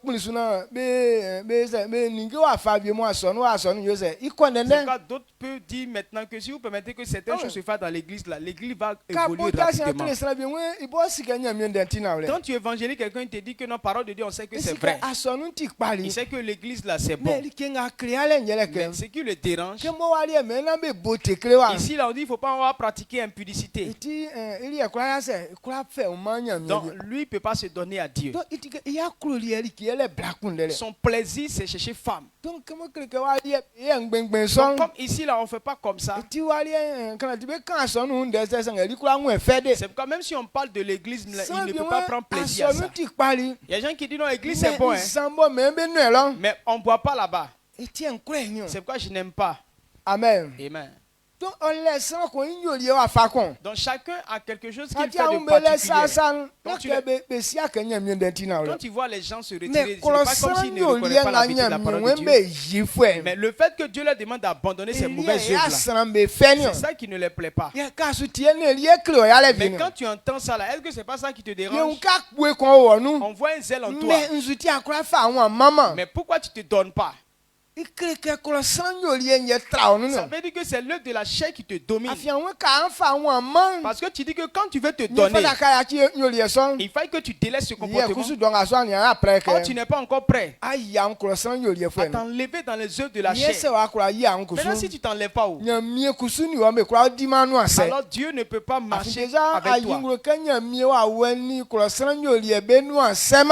d'autres peuvent dire maintenant que si vous permettez que certaines choses se fassent dans l'église, l'église va évoluer rapidement. Quand tu évangélises quelqu'un, il te dit que non, parole de Dieu, on sait que c'est vrai. Il sait que l'église là c'est bon. Mais ce qui le dérange, ici là on dit il ne faut pas pratiquer impudicité. Donc lui il ne peut pas se donner à Dieu. Son plaisir c'est chercher femme. Donc comme ici là on ne fait pas comme ça. C'est pourquoi même si on parle de l'église, il ne peut pas prendre plaisir à ça. Il y a des gens qui disent non, l'église c'est bon, hein. Mais on ne boit pas là-bas. C'est pourquoi je n'aime pas. Amen. Amen. Donc chacun a quelque chose qu'il fait de particulier. Quand tu vois les gens se retirer, ce n'est pas comme s'ils ne reconnaissent pas la vérité de la parole de Dieu. Mais le fait que Dieu leur demande d'abandonner ces mauvaises œuvres, c'est ça qui ne les plaît pas. Mais quand tu entends ça là, est-ce que c'est pas ça qui te dérange? On voit un zèle en toi. Mais pourquoi tu ne te donnes pas? Ça veut dire que c'est l'œuvre de la chair qui te domine. Parce que tu dis que quand tu veux te donner, il faut que tu délaisses ce comportement. Quand tu n'es pas encore prêt à t'enlever dans les œuvres de la chair. Maintenant, si tu ne t'enlèves pas où? Alors Dieu ne peut pas marcher avec toi.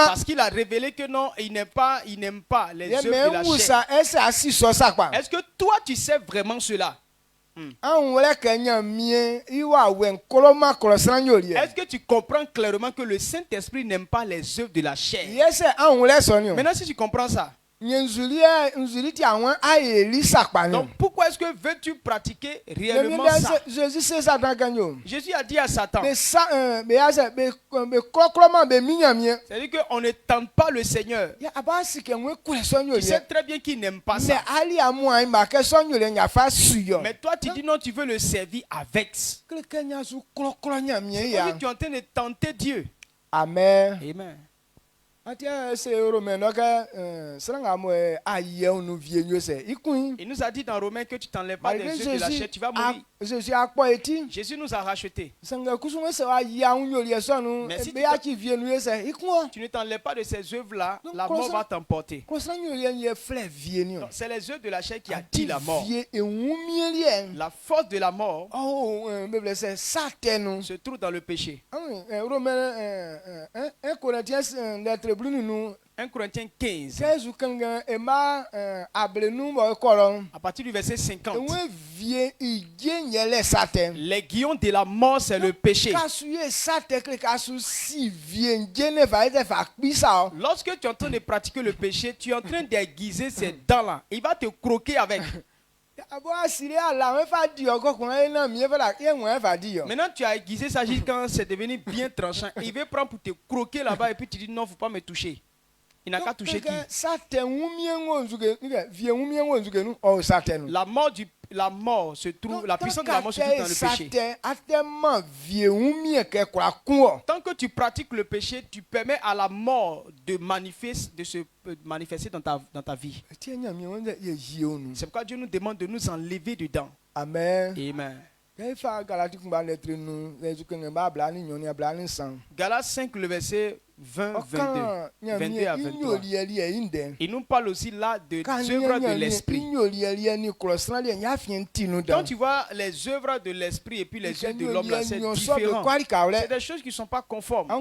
Parce qu'il a révélé que non, il n'aime pas les œuvres de la chair. Est-ce que toi tu sais vraiment cela? Est-ce que tu comprends clairement que le Saint-Esprit n'aime pas les œuvres de la chair? Maintenant, si tu comprends ça, donc pourquoi est-ce que veux-tu pratiquer réellement ça? Jésus a dit à Satan, c'est-à-dire qu'on ne tente pas le Seigneur. Tu sais très bien qu'il n'aime pas ça. Mais toi tu dis non, tu veux le servir avec. Tu es en train de tenter Dieu. Amen. Amen. Il nous a dit dans Romains que tu t'enlèves pas des œuvres de la chair, tu vas mourir. Jésus nous a rachetés. Mais si tu ne t'enlèves pas de ces œuvres-là, la mort va t'emporter. C'est les œuvres de la chair qui attirent la mort. La force de la mort se trouve dans le péché. 1 Corinthiens 15. À partir du verset 50. Les guillons de la mort, c'est le péché. Lorsque tu es en train de pratiquer le péché, tu es en train d'aiguiser ces dents-là. Il va te croquer avec. Maintenant tu as aiguisé ça juste quand c'est devenu bien tranchant. Il veut prendre pour te croquer là-bas et puis tu dis non, il ne faut pas me toucher. Il n'a qu'à toucher qui? La mort se trouve, la puissance de la mort se trouve dans le péché. Tant que tu pratiques le péché, tu permets à la mort de se manifester dans ta vie. C'est pourquoi Dieu nous demande de nous enlever dedans. Amen. Amen. Galates 5, le verset 20, 22 à 23. Il nous parle aussi là de œuvres de l'esprit. Quand tu vois les œuvres de l'esprit et puis les œuvres de l'homme, là, c'est différent. C'est des choses qui ne sont pas conformes. On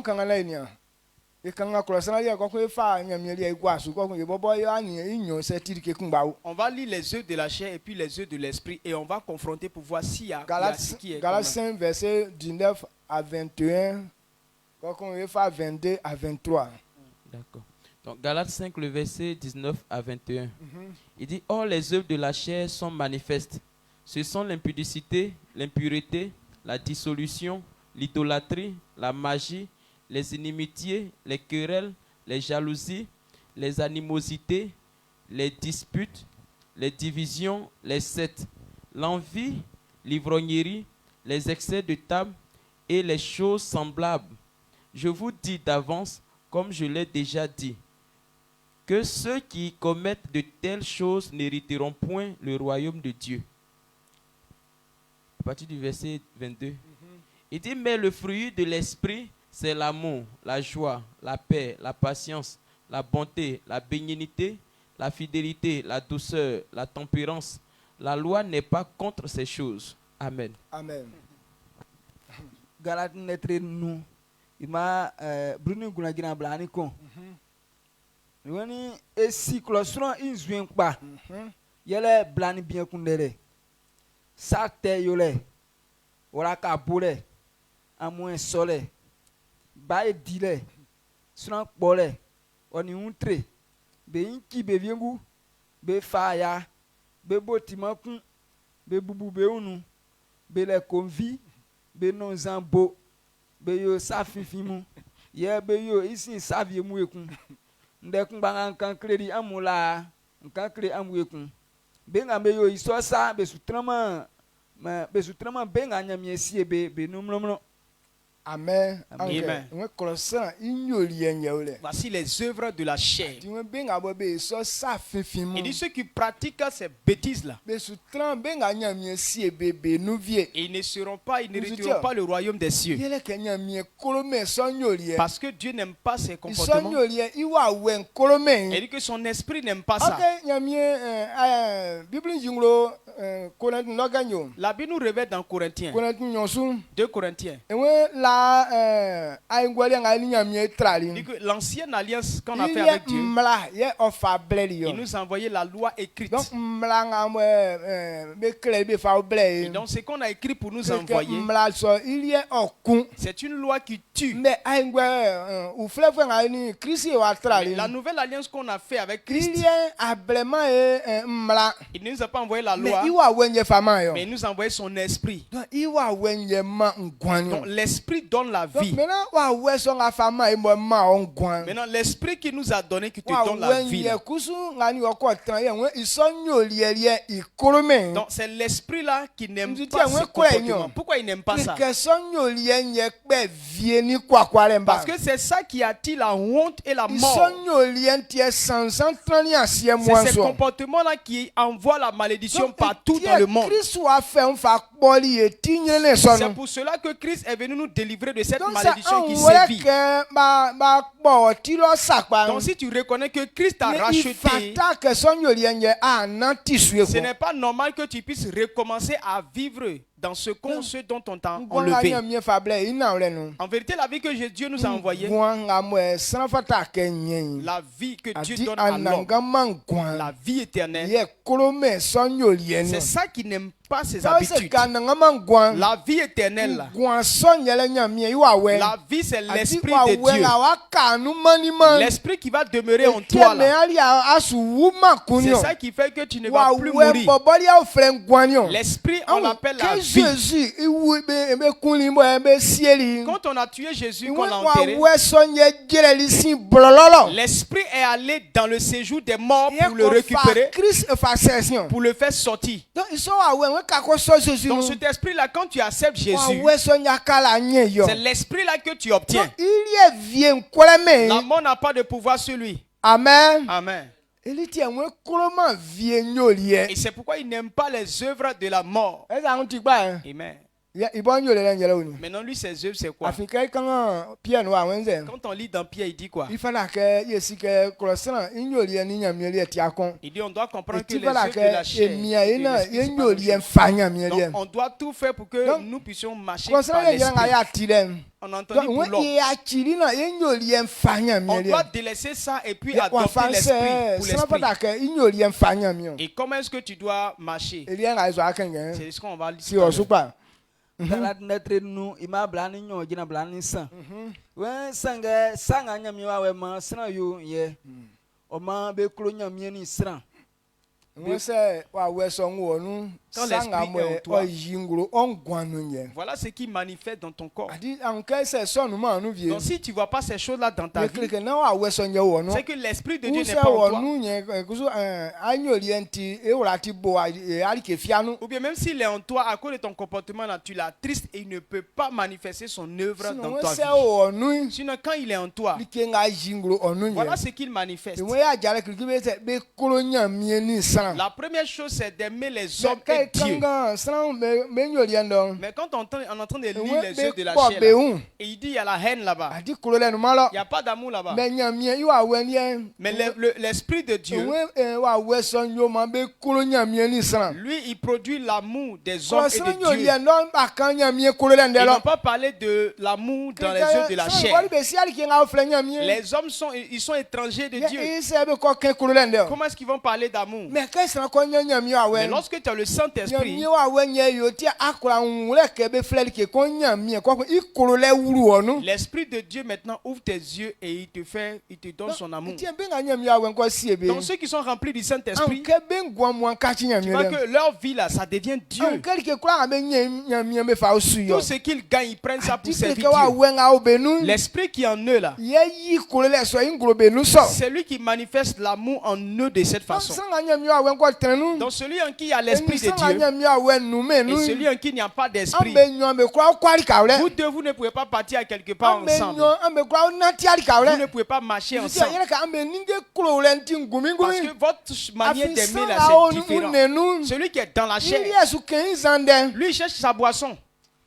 va lire les œuvres de la chair et puis les œuvres de l'esprit et on va confronter pour voir s'il y a ce qui est. Galates 5, verset 19 à 21. 22 à 23. D'accord. Donc Galates 5, le verset 19 à 21. Il dit, or les œuvres de la chair sont manifestes. Ce sont l'impudicité, l'impureté, la dissolution, l'idolâtrie, la magie, les inimitiés, les querelles, les jalousies, les animosités, les disputes, les divisions, les sectes, l'envie, l'ivrognerie, les excès de table et les choses semblables. Je vous dis d'avance, comme je l'ai déjà dit, que ceux qui commettent de telles choses n'hériteront point le royaume de Dieu. À partir du verset 22, il dit, mais le fruit de l'esprit, c'est l'amour, la joie, la paix, la patience, la bonté, la bénignité, la fidélité, la douceur, la tempérance. La loi n'est pas contre ces choses. Amen. Amen. Galates netre nous ima bruni guna gina blani ko woni esi klosron inzuen pa yele blani bien kundere sate yole ora ka bole amwen sole bae dile sran pole oni untre be inki be viengu be faya be botimakun be bubu be unu be le convi be non zambo be yo safifimu ye be yo isin savie mu ekun ndekun bangan kan kredi amula kan kre amu ekun be nga be yo iso sa be sutrama be nga nyamie sie be numlomlo. Amen. Amen. Voici les œuvres de la chair. Il dit ceux qui pratiquent ces bêtises-là, ils ne seront pas, ils n'hériteront pas le royaume des cieux. Parce que Dieu n'aime pas ces comportements. Il dit que son esprit n'aime pas ça. La Bible nous révèle dans Corinthiens, 2 Corinthiens. Il dit que l'ancienne alliance qu'on a fait avec Dieu, il nous a envoyé la loi écrite. Et donc ce qu'on a écrit pour nous envoyer, c'est une loi qui tue. Mais la nouvelle alliance qu'on a fait avec Christ, il ne nous a pas envoyé la loi, mais il nous a envoyé son esprit. Donc l'esprit donne la vie. Maintenant l'esprit qui nous a donné, qui te donne la vie. Donc c'est l'esprit là qui n'aime pas ce comportement. Pourquoi il n'aime pas ça? Parce que c'est ça qui attire la honte et la mort. C'est ce comportement là qui envoie la malédiction partout dans le monde. C'est pour cela que Christ est venu nous délivrer de cette malédiction qui sévit. Donc si tu reconnais que Christ t'a racheté, ce n'est pas normal que tu puisses recommencer à vivre dans ce dont on t'a enlevé. En vérité, la vie que Dieu nous a envoyée, la vie que Dieu donne à l'homme, la vie éternelle, c'est ça qui n'aime pas ses habitudes. La vie éternelle, la vie c'est l'esprit de Dieu. L'esprit qui va demeurer en toi là. C'est ça qui fait que tu ne vas plus mourir. L'esprit, on l'appelle la vie. Quand on a tué Jésus, qu'on l'a enterré, l'esprit est allé dans le séjour des morts pour le récupérer, pour le faire sortir. Donc cet esprit-là, quand tu acceptes Jésus, c'est l'esprit-là que tu obtiens. La mort n'a pas de pouvoir sur lui. Amen. Amen. Et c'est pourquoi il n'aime pas les œuvres de la mort. Amen. Maintenant, lui, ses œuvres, c'est quoi? Quand on lit dans Pierre, il dit quoi? Il dit on doit comprendre que les œuvres de la chair, donc on doit tout faire pour que nous puissions marcher par l'esprit. On a entendu pour l'homme. On doit délaisser ça et puis adopter l'esprit pour l'esprit. Et comment est-ce que tu dois marcher? C'est ce qu'on va lire. Quand l'esprit est en toi, voilà ce qui manifeste dans ton corps. Donc si tu ne vois pas ces choses-là dans ta vie, c'est que l'esprit de Dieu n'est pas en toi. Ou bien même s'il est en toi, à cause de ton comportement là, tu l'attriste et il ne peut pas manifester son œuvre dans ta vie. Sinon quand il est en toi, voilà ce qu'il manifeste. La première chose, c'est d'aimer les hommes et Dieu. Mais quand on est en train de lire les œuvres de la chair, et il dit il y a la haine là-bas, il n'y a pas d'amour là-bas. Mais l'esprit de Dieu, lui, il produit l'amour des hommes et de Dieu. Ils n'ont pas parlé de l'amour dans les œuvres de la chair. Les hommes sont étrangers de Dieu. Comment est-ce qu'ils vont parler d'amour? Mais lorsque tu as le Saint-Esprit, l'Esprit de Dieu maintenant ouvre tes yeux et il te donne son amour. Donc ceux qui sont remplis du Saint-Esprit, tu vois que leur vie là, ça devient Dieu. Tout ce qu'ils gagnent, ils prennent ça pour servir Dieu. L'Esprit qui est en eux là, c'est lui qui manifeste l'amour en eux de cette façon. Donc celui en qui il y a l'esprit de Dieu et celui en qui il n'y a pas d'esprit, vous deux, vous ne pouvez pas partir à quelque part ensemble. Vous ne pouvez pas marcher ensemble. Parce que votre manière d'aimer là, c'est différent. Celui qui est dans la chair, lui il cherche sa boisson.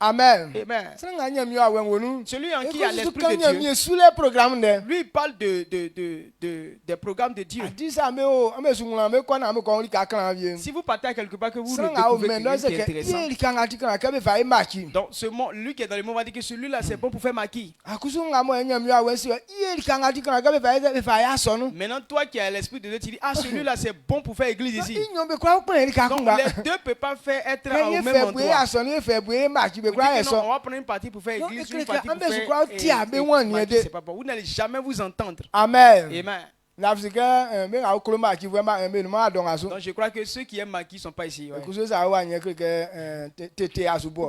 Amen. Amen. Celui en qui il y a l'esprit de Dieu, lui il parle des programmes de Dieu. Si vous partez à quelque part que vous le découvrez, c'est intéressant. Donc lui qui est dans le monde va dire que celui-là c'est bon pour faire maquis. Maintenant toi qui as l'esprit de Dieu, tu dis celui-là c'est bon pour faire église ici. Donc les deux ne peuvent pas être au même endroit. Non, on va prendre une partie pour faire église, une partie pour faire c'est pas bon. Vous n'allez jamais vous entendre. Amen. Amen. Donc je crois que ceux qui aiment maquis ne sont pas ici. Ouais. Ou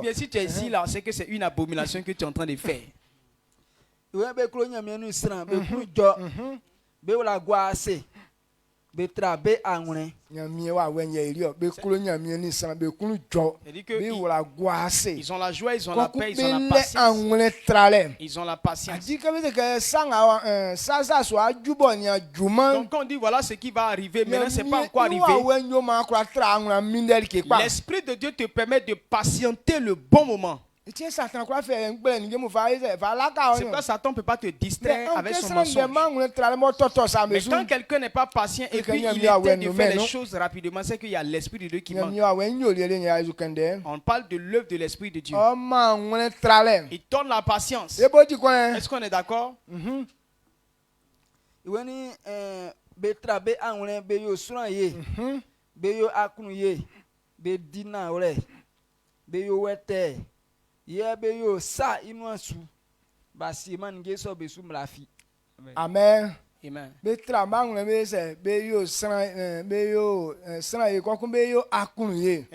bien si tu es ici là, c'est que c'est une abomination que tu es en train de faire. Ils ont la joie, ils ont la paix, ils ont la patience. Ils ont la patience. Donc quand on dit voilà ce qui va arriver, maintenant c'est pas encore arrivé. L'esprit de Dieu te permet de patienter le bon moment. C'est pourquoi Satan ne peut pas te distraire avec son mensonge. Mais quand quelqu'un n'est pas patient et puis il essaie de faire les choses rapidement, c'est qu'il y a l'esprit de Dieu qui manque. On parle de l'œuvre de l'esprit de Dieu. Il donne la patience. Est-ce qu'on est d'accord? Amen. Amen. Elle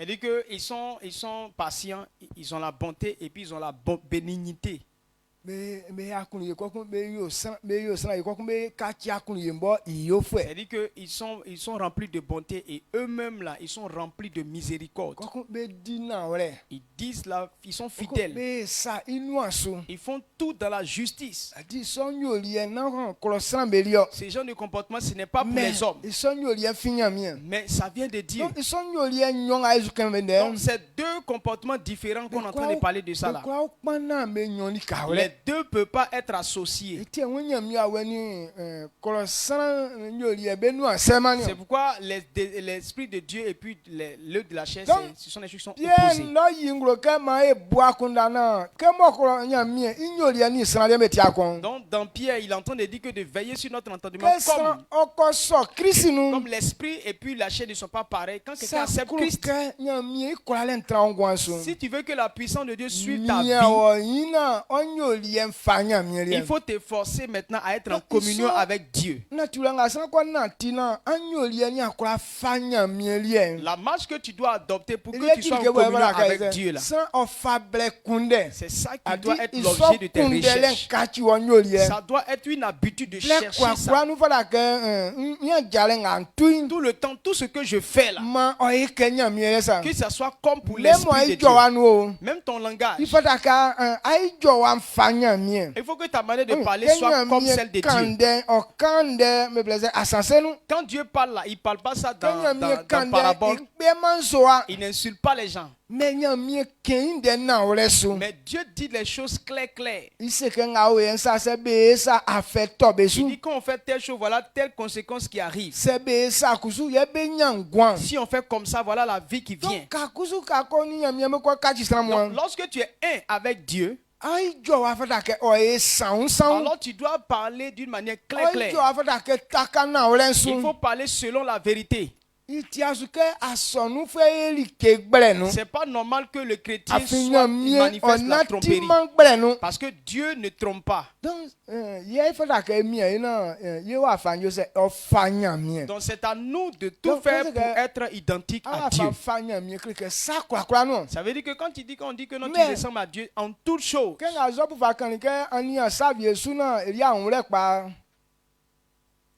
dit qu'ils sont patients, ils ont la bonté et puis ils ont la bénignité. C'est-à-dire qu'ils sont remplis de bonté et eux-mêmes là, ils sont remplis de miséricorde. Ils disent là, ils sont fidèles. Ils font tout dans la justice. Ces genres de comportement, ce n'est pas pour les hommes. Mais ça vient de Dieu. Donc c'est deux comportements différents qu'on est en train de parler de ça là. Les deux ne peuvent pas être associés. C'est pourquoi l'esprit de Dieu et puis l'œuvre de la chair, ce sont des choses qui sont opposées. Donc dans Pierre, il est en train de dire que de veiller sur notre entendement comme l'esprit et puis la chair ne sont pas pareils. Quand quelqu'un accepte Christ, si tu veux que la puissance de Dieu suive ta vie, il faut t'efforcer maintenant à être en communion avec Dieu. La marche que tu dois adopter pour que tu sois en communion avec Dieu là, c'est ça qui doit être l'objet de tes recherches. Ça doit être une habitude de chercher ça. Tout le temps, tout ce que je fais là, que ça soit comme pour l'esprit de Dieu. Même ton langage. Il faut que ta manière de parler soit comme celle de Dieu. Quand Dieu parle là, il ne parle pas ça dans parabole. Il n'insulte pas les gens. Mais Dieu dit les choses claires. Il dit quand on fait telle chose, voilà telle conséquence qui arrive. Si on fait comme ça, voilà la vie qui vient. Donc, lorsque tu es un avec Dieu, alors tu dois parler d'une manière claire. Il faut parler selon la vérité. C'est pas normal que le chrétien manifeste la tromperie. Parce que Dieu ne trompe pas. Donc c'est à nous de tout faire pour être identique à Dieu. Ça veut dire que quand on dit que non, tu ressembles à Dieu en toutes choses.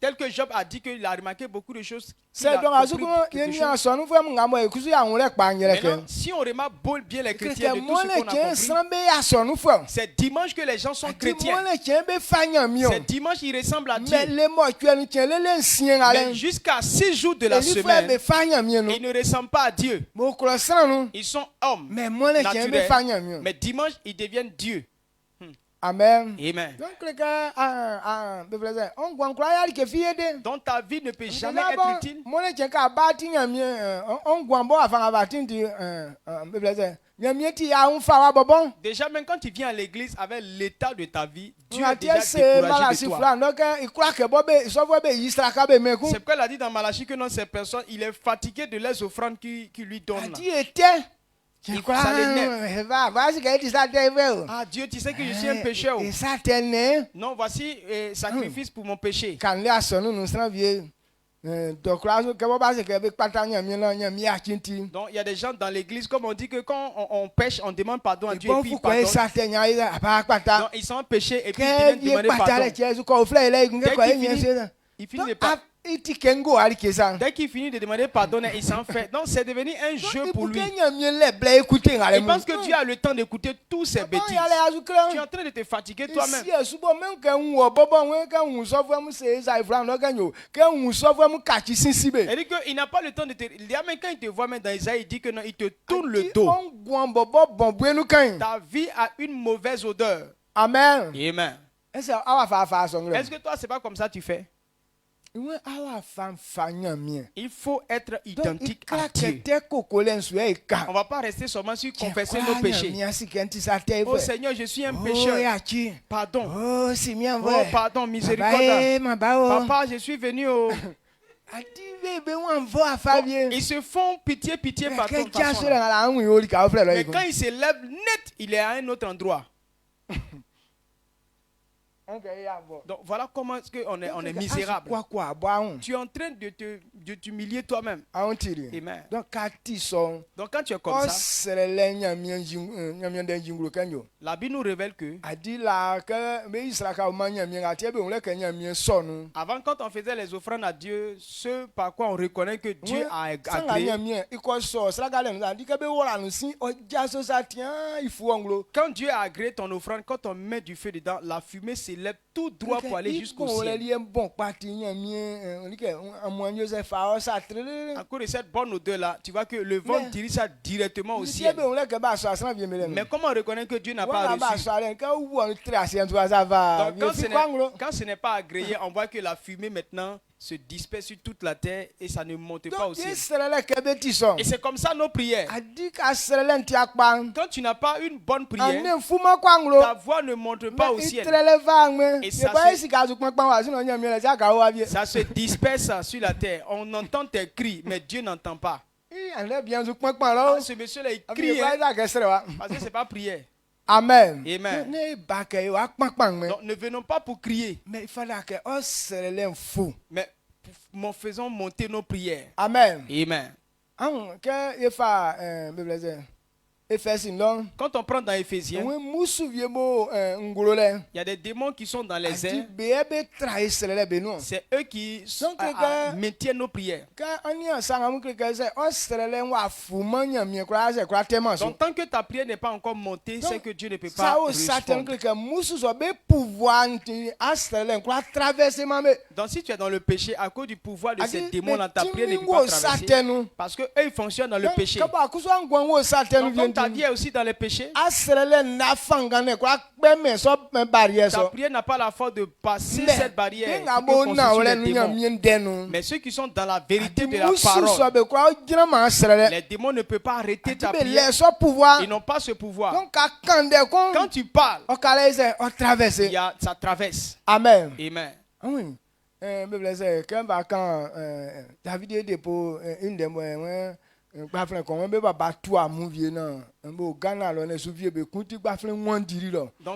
Tel que Job a dit qu'il a remarqué beaucoup de choses. C'est donc à ce moment il y a son nous vraiment ngamo ekusu ya on le pangere ke. Si on remarque bien les chrétiens de tout ce qu'on a compris, c'est dimanche que les gens sont chrétiens. C'est dimanche ils ressemblent à Dieu. Mais jusqu'à 6 jours de la semaine, ils ne ressemblent pas à Dieu. Ils sont hommes naturels. Mais dimanche ils deviennent Dieu. Amen. Amen. Donc ta vie ne peut jamais être utile. Déjà, même quand tu viens à l'église avec l'état de ta vie, Dieu a déjà découragé de toi. C'est pourquoi il a dit dans Malachie que non, ces personnes, il est fatigué de les offrandes qu'il lui donne. Ah Dieu, tu sais que je suis un pécheur. Non, voici sacrifice pour mon péché. Donc il y a des gens dans l'église, comme on dit que quand on pêche, on demande pardon à Dieu et puis il pardonne. Donc ils sont en péché et puis ils viennent demander pardon. Il finit pas. Dès qu'il finit de demander pardon, il s'en fait. Donc c'est devenu un jeu pour lui. Il pense que Dieu a le temps d'écouter tous ces bêtises. Tu es en train de te fatiguer toi-même. Il dit qu'il n'a pas le temps de te... Même quand il te voit même dans Isaïe, il dit que non, il te tourne le dos. Ta vie a une mauvaise odeur. Amen. Amen. Est-ce que toi, c'est pas comme ça que tu fais? Il faut être identique à Dieu. On ne va pas rester seulement sur confesser nos péchés. Oh Seigneur, je suis un pécheur. Pardon. Oh pardon, miséricorde. Papa, je suis venu au... Ils se font pitié par ton façon. Mais quand il se lève net, il est à un autre endroit. Donc voilà comment est-ce qu'on est, on est misérable. Tu es en train de t'humilier toi-même. Amen. Donc quand tu es comme ça, la Bible nous révèle que avant, quand on faisait les offrandes à Dieu, ce par quoi on reconnaît que Dieu a agréé. Quand Dieu a agréé ton offrande, quand on met du feu dedans, la fumée s'élève tout droit pour aller jusqu'au ciel. À cause de cette bonne odeur là, tu vois que le vent dirige ça directement au ciel. Mais comment on reconnaît que Dieu n'a pas reçu? Donc quand ce n'est pas agréé, on voit que la fumée maintenant se disperse sur toute la terre et ça ne monte pas au ciel. Et c'est comme ça nos prières. Quand tu n'as pas une bonne prière, ta voix ne monte pas au ciel. Et ça se disperse sur la terre. On entend tes cris, mais Dieu n'entend pas. Ce monsieur-là, il crie parce que ce n'est pas prière. Amen. Amen. Donc ne venons pas pour crier. Mais faisons monter nos prières. Amen. Amen. Quand on prend dans Éphésiens, il y a des démons qui sont dans les airs. C'est eux qui maintiennent nos prières. Donc tant que ta prière n'est pas encore montée, c'est que Dieu ne peut pas répondre. Donc si tu es dans le péché, à cause du pouvoir de ces démons dans ta prière ne peut pas traverser. Parce qu'eux ils fonctionnent dans le péché. Donc, ta vie est aussi dans les péchés. Ta prière n'a pas la force de passer cette barrière. Mais ceux qui sont dans la vérité de la parole, les démons ne peuvent pas arrêter ta prière. Ils n'ont pas ce pouvoir. Quand tu parles, ça traverse. Amen. Amen. Quand David est dépôt une des donc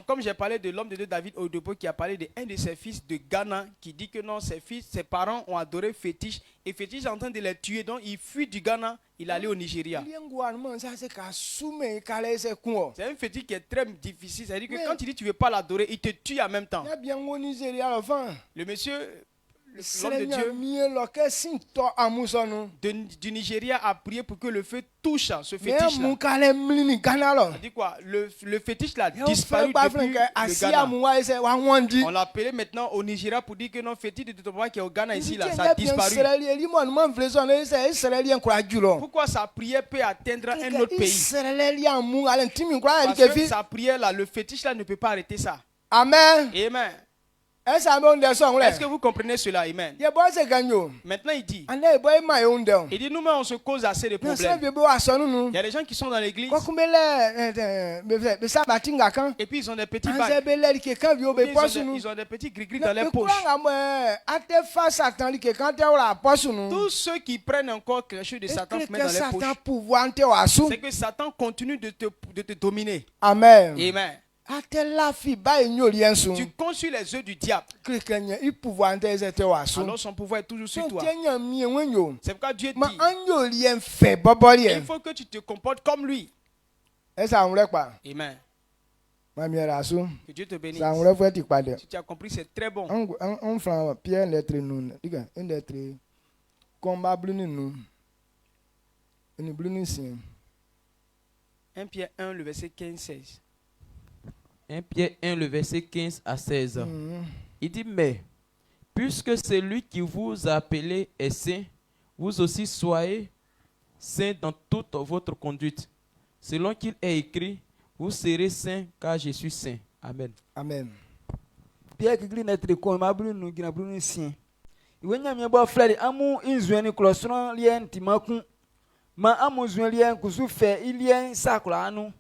comme j'ai parlé de l'homme de Dieu David Oyedepo qui a parlé de un de ses fils de Ghana qui dit que non, ses parents ont adoré fétiche et fétiche est en train de les tuer, donc il fuit du Ghana, il allait au Nigeria. C'est un fétiche qui est très difficile, c'est-à-dire que quand il dit tu ne veux pas l'adorer, il te tue en même temps. Le monsieur l'homme de Dieu du Nigeria a prié pour que le feu touche ce fétiche-là. Il dit quoi? Le fétiche l'a disparu depuis le Ghana. On l'a appelé maintenant au Nigeria pour dire que non, fétiche de Totoba qui est au Ghana ici, là, ça a disparu. Pourquoi sa prière peut atteindre un autre pays? Parce que sa prière là, le fétiche là ne peut pas arrêter ça. Amen. Amen. Est-ce que vous comprenez cela? Amen. Maintenant il dit, nous-mêmes on se cause assez de problèmes. Il y a des gens qui sont dans l'église et puis ils ont des petits bacs, ils ont des petits gris-gris dans les poches. Tous ceux qui prennent encore quelque chose de Satan mettent dans les poches, c'est que Satan continue de te dominer. Amen. Amen. Tu conçus les œufs du diable. Alors son pouvoir est toujours sur toi. C'est pourquoi Dieu dit, il faut que tu te comportes comme lui. Amen. Que Dieu te bénisse. Si tu as compris, c'est très bon. 1 Pierre 1, le verset 15-16. 1 Pierre 1, le verset 15 à 16. Il dit, mais, puisque celui qui vous a appelé est saint, vous aussi soyez saints dans toute votre conduite. Selon qu'il est écrit, vous serez saints car je suis saint. Amen. Amen. Pierre qui gline être con ma brune gina brune sien. Iwe nyamye bo flare amu inzueni klosron lien timakun. Ma amu zuen lien kusu fe ilien sakla anu.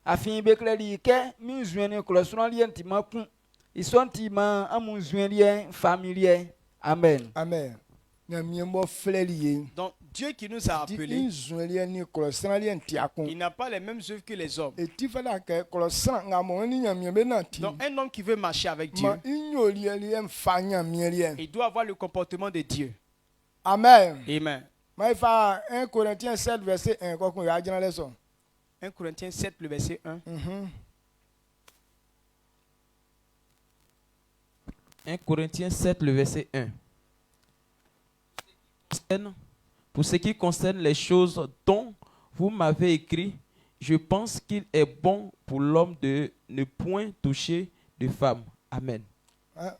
Afin bekledi ke mi zuen kolosron lien ti makun isonti ma amun zuen lien familier. Amen. Amen. Donc Dieu qui nous a appelés, il n'a pas les mêmes œuvres que les hommes. Donc un homme qui veut marcher avec Dieu, il doit avoir le comportement de Dieu. Amen. Amen. 1 Corinthiens 7 verset 1. 1 Corinthiens 7, le verset 1. 1 Corinthiens 7, le verset 1. Pour ce qui concerne les choses dont vous m'avez écrit, je pense qu'il est bon pour l'homme de ne point toucher de femme. Amen. 1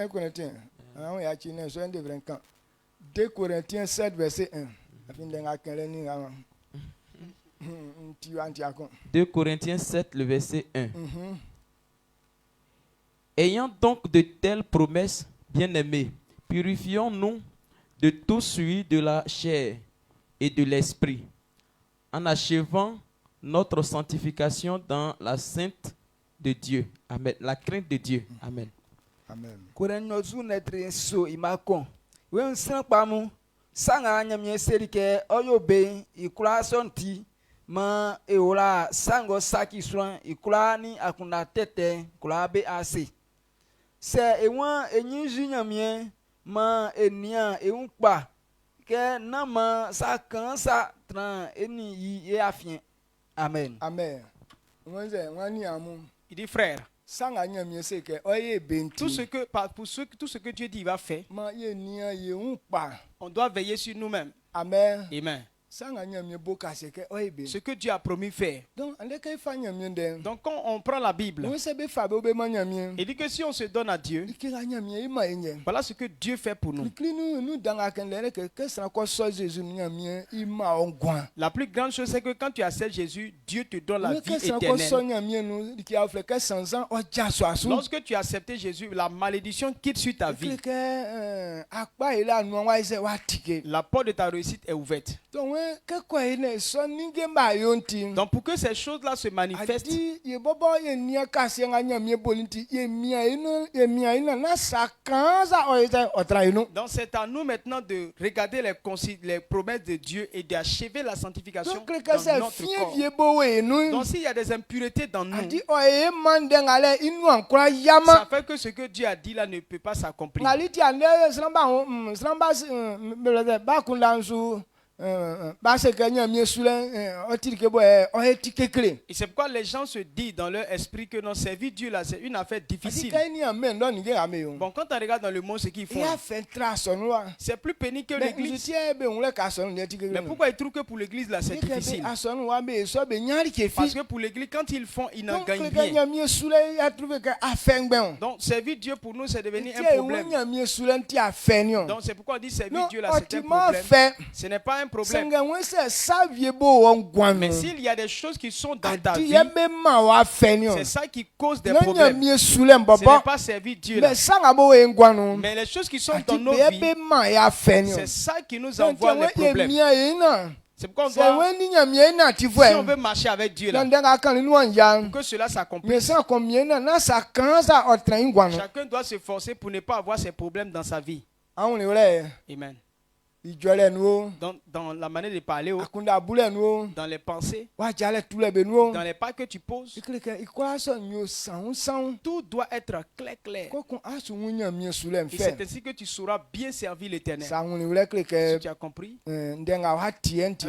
Corinthiens. 2 Corinthiens 7, verset 1. 2 Corinthiens 7, le verset 1. Ayant donc de telles promesses, bien-aimés, purifions-nous de tout souillure de la chair et de l'esprit, en achevant notre sanctification dans la sainte de Dieu. Amen. La crainte de Dieu. Amen. Amen. Sanga nyamye serike oyobe ikula sonti ma eola sango saki swan ikula ni akunda tete kula be ase se ewan enyinji nyamye ma enia eunpa ke na ma sa kan sa tran eni yi e afien. Amen. Amen. Il dit frère, tout ce que Dieu dit il va faire, on doit veiller sur nous-mêmes. Amen. Amen. Ce que Dieu a promis faire. Donc quand on prend la Bible, il dit que si on se donne à Dieu, voilà ce que Dieu fait pour nous. La plus grande chose, c'est que quand tu acceptes Jésus, Dieu te donne la vie éternelle. Lorsque tu as accepté Jésus, la malédiction quitte sur ta vie. La porte de ta réussite est ouverte. Donc pour que ces choses-là se manifestent, donc c'est à nous maintenant de regarder les promesses de Dieu et d'achever la sanctification dans notre corps. Donc s'il y a des impuretés dans nous, ça fait que ce que Dieu a dit là ne peut pas s'accomplir. Et c'est pourquoi les gens se disent dans leur esprit que non, servir Dieu là, c'est une affaire difficile. Bon, quand on regarde dans le monde ce qu'ils font, c'est plus pénible que l'église. Mais pourquoi ils trouvent que pour l'église là, c'est difficile? Parce que pour l'église, quand ils font, ils n'en gagnent bien. Donc, servir Dieu pour nous, c'est devenu un problème. Donc, c'est pourquoi on dit servir Dieu là, c'est un problème. Ce n'est pas un problème. Mais s'il y a des choses qui sont dans ta vie, c'est ça qui cause des problèmes. Ce n'est pas servir Dieu là. Mais les choses qui sont dans nos vies, c'est ça qui nous envoie les problèmes. C'est pourquoi on doit, si on veut marcher avec Dieu là, pour que cela s'accomplisse, chacun doit se forcer pour ne pas avoir ces problèmes dans sa vie. Amen. Dans la manière de parler, dans les pensées, dans les pas que tu poses, tout doit être clair. Et c'est ainsi que tu sauras bien servir l'Éternel. Si tu as compris, ça veut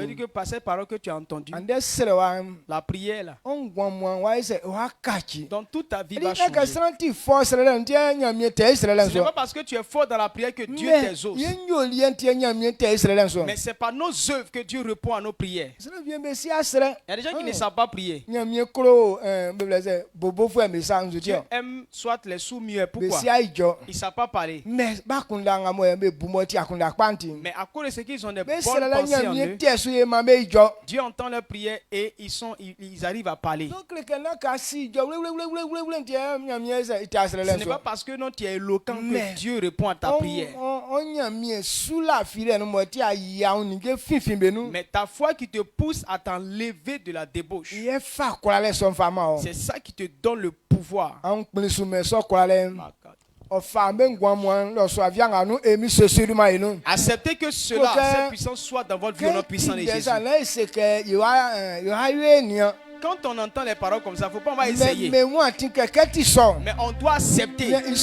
dire que par cette parole que tu as entendue, la prière là, dans toute ta vie va changer. Ce n'est pas parce que tu es fort dans la prière que Dieu t'exauce. Mais c'est par nos œuvres que Dieu répond à nos prières. Il y a des gens qui ne savent pas prier. Dieu aime soit les sourds-muets. Pourquoi? Ils ne savent pas parler. Mais à cause de ce qu'ils ont des bonnes pensées en eux, Dieu entend leurs prières et ils arrivent à parler. Ce n'est pas parce que non, tu es éloquent que Dieu répond à ta prière. Mais ta foi qui te pousse à t'enlever de la débauche, c'est ça qui te donne le pouvoir. Acceptez que cela, cette puissance soit dans votre vie au nom puissant de Jésus. Quand on entend les paroles comme ça, il ne faut pas essayer. Mais on doit accepter que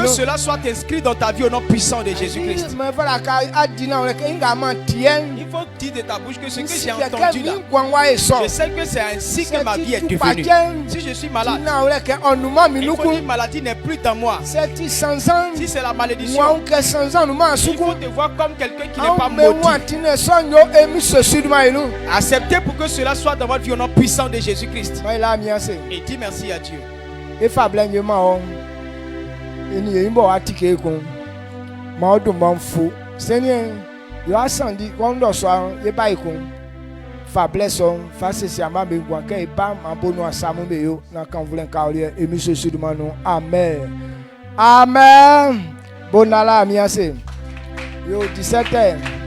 cela soit inscrit dans ta vie au nom puissant de Jésus-Christ. Il faut dire de ta bouche que ce que j'ai entendu là, je sais que c'est ainsi que ma vie est devenue. Si je suis malade, il faut dire maladie n'est plus dans moi. Si c'est la malédiction, il faut te voir comme quelqu'un qui n'est pas maudit. Acceptez pour que cela soit dans votre vie au nom puissant de Jésus-Christ. Et dis merci à Dieu. Amen. Bonala miase. Yo 17h.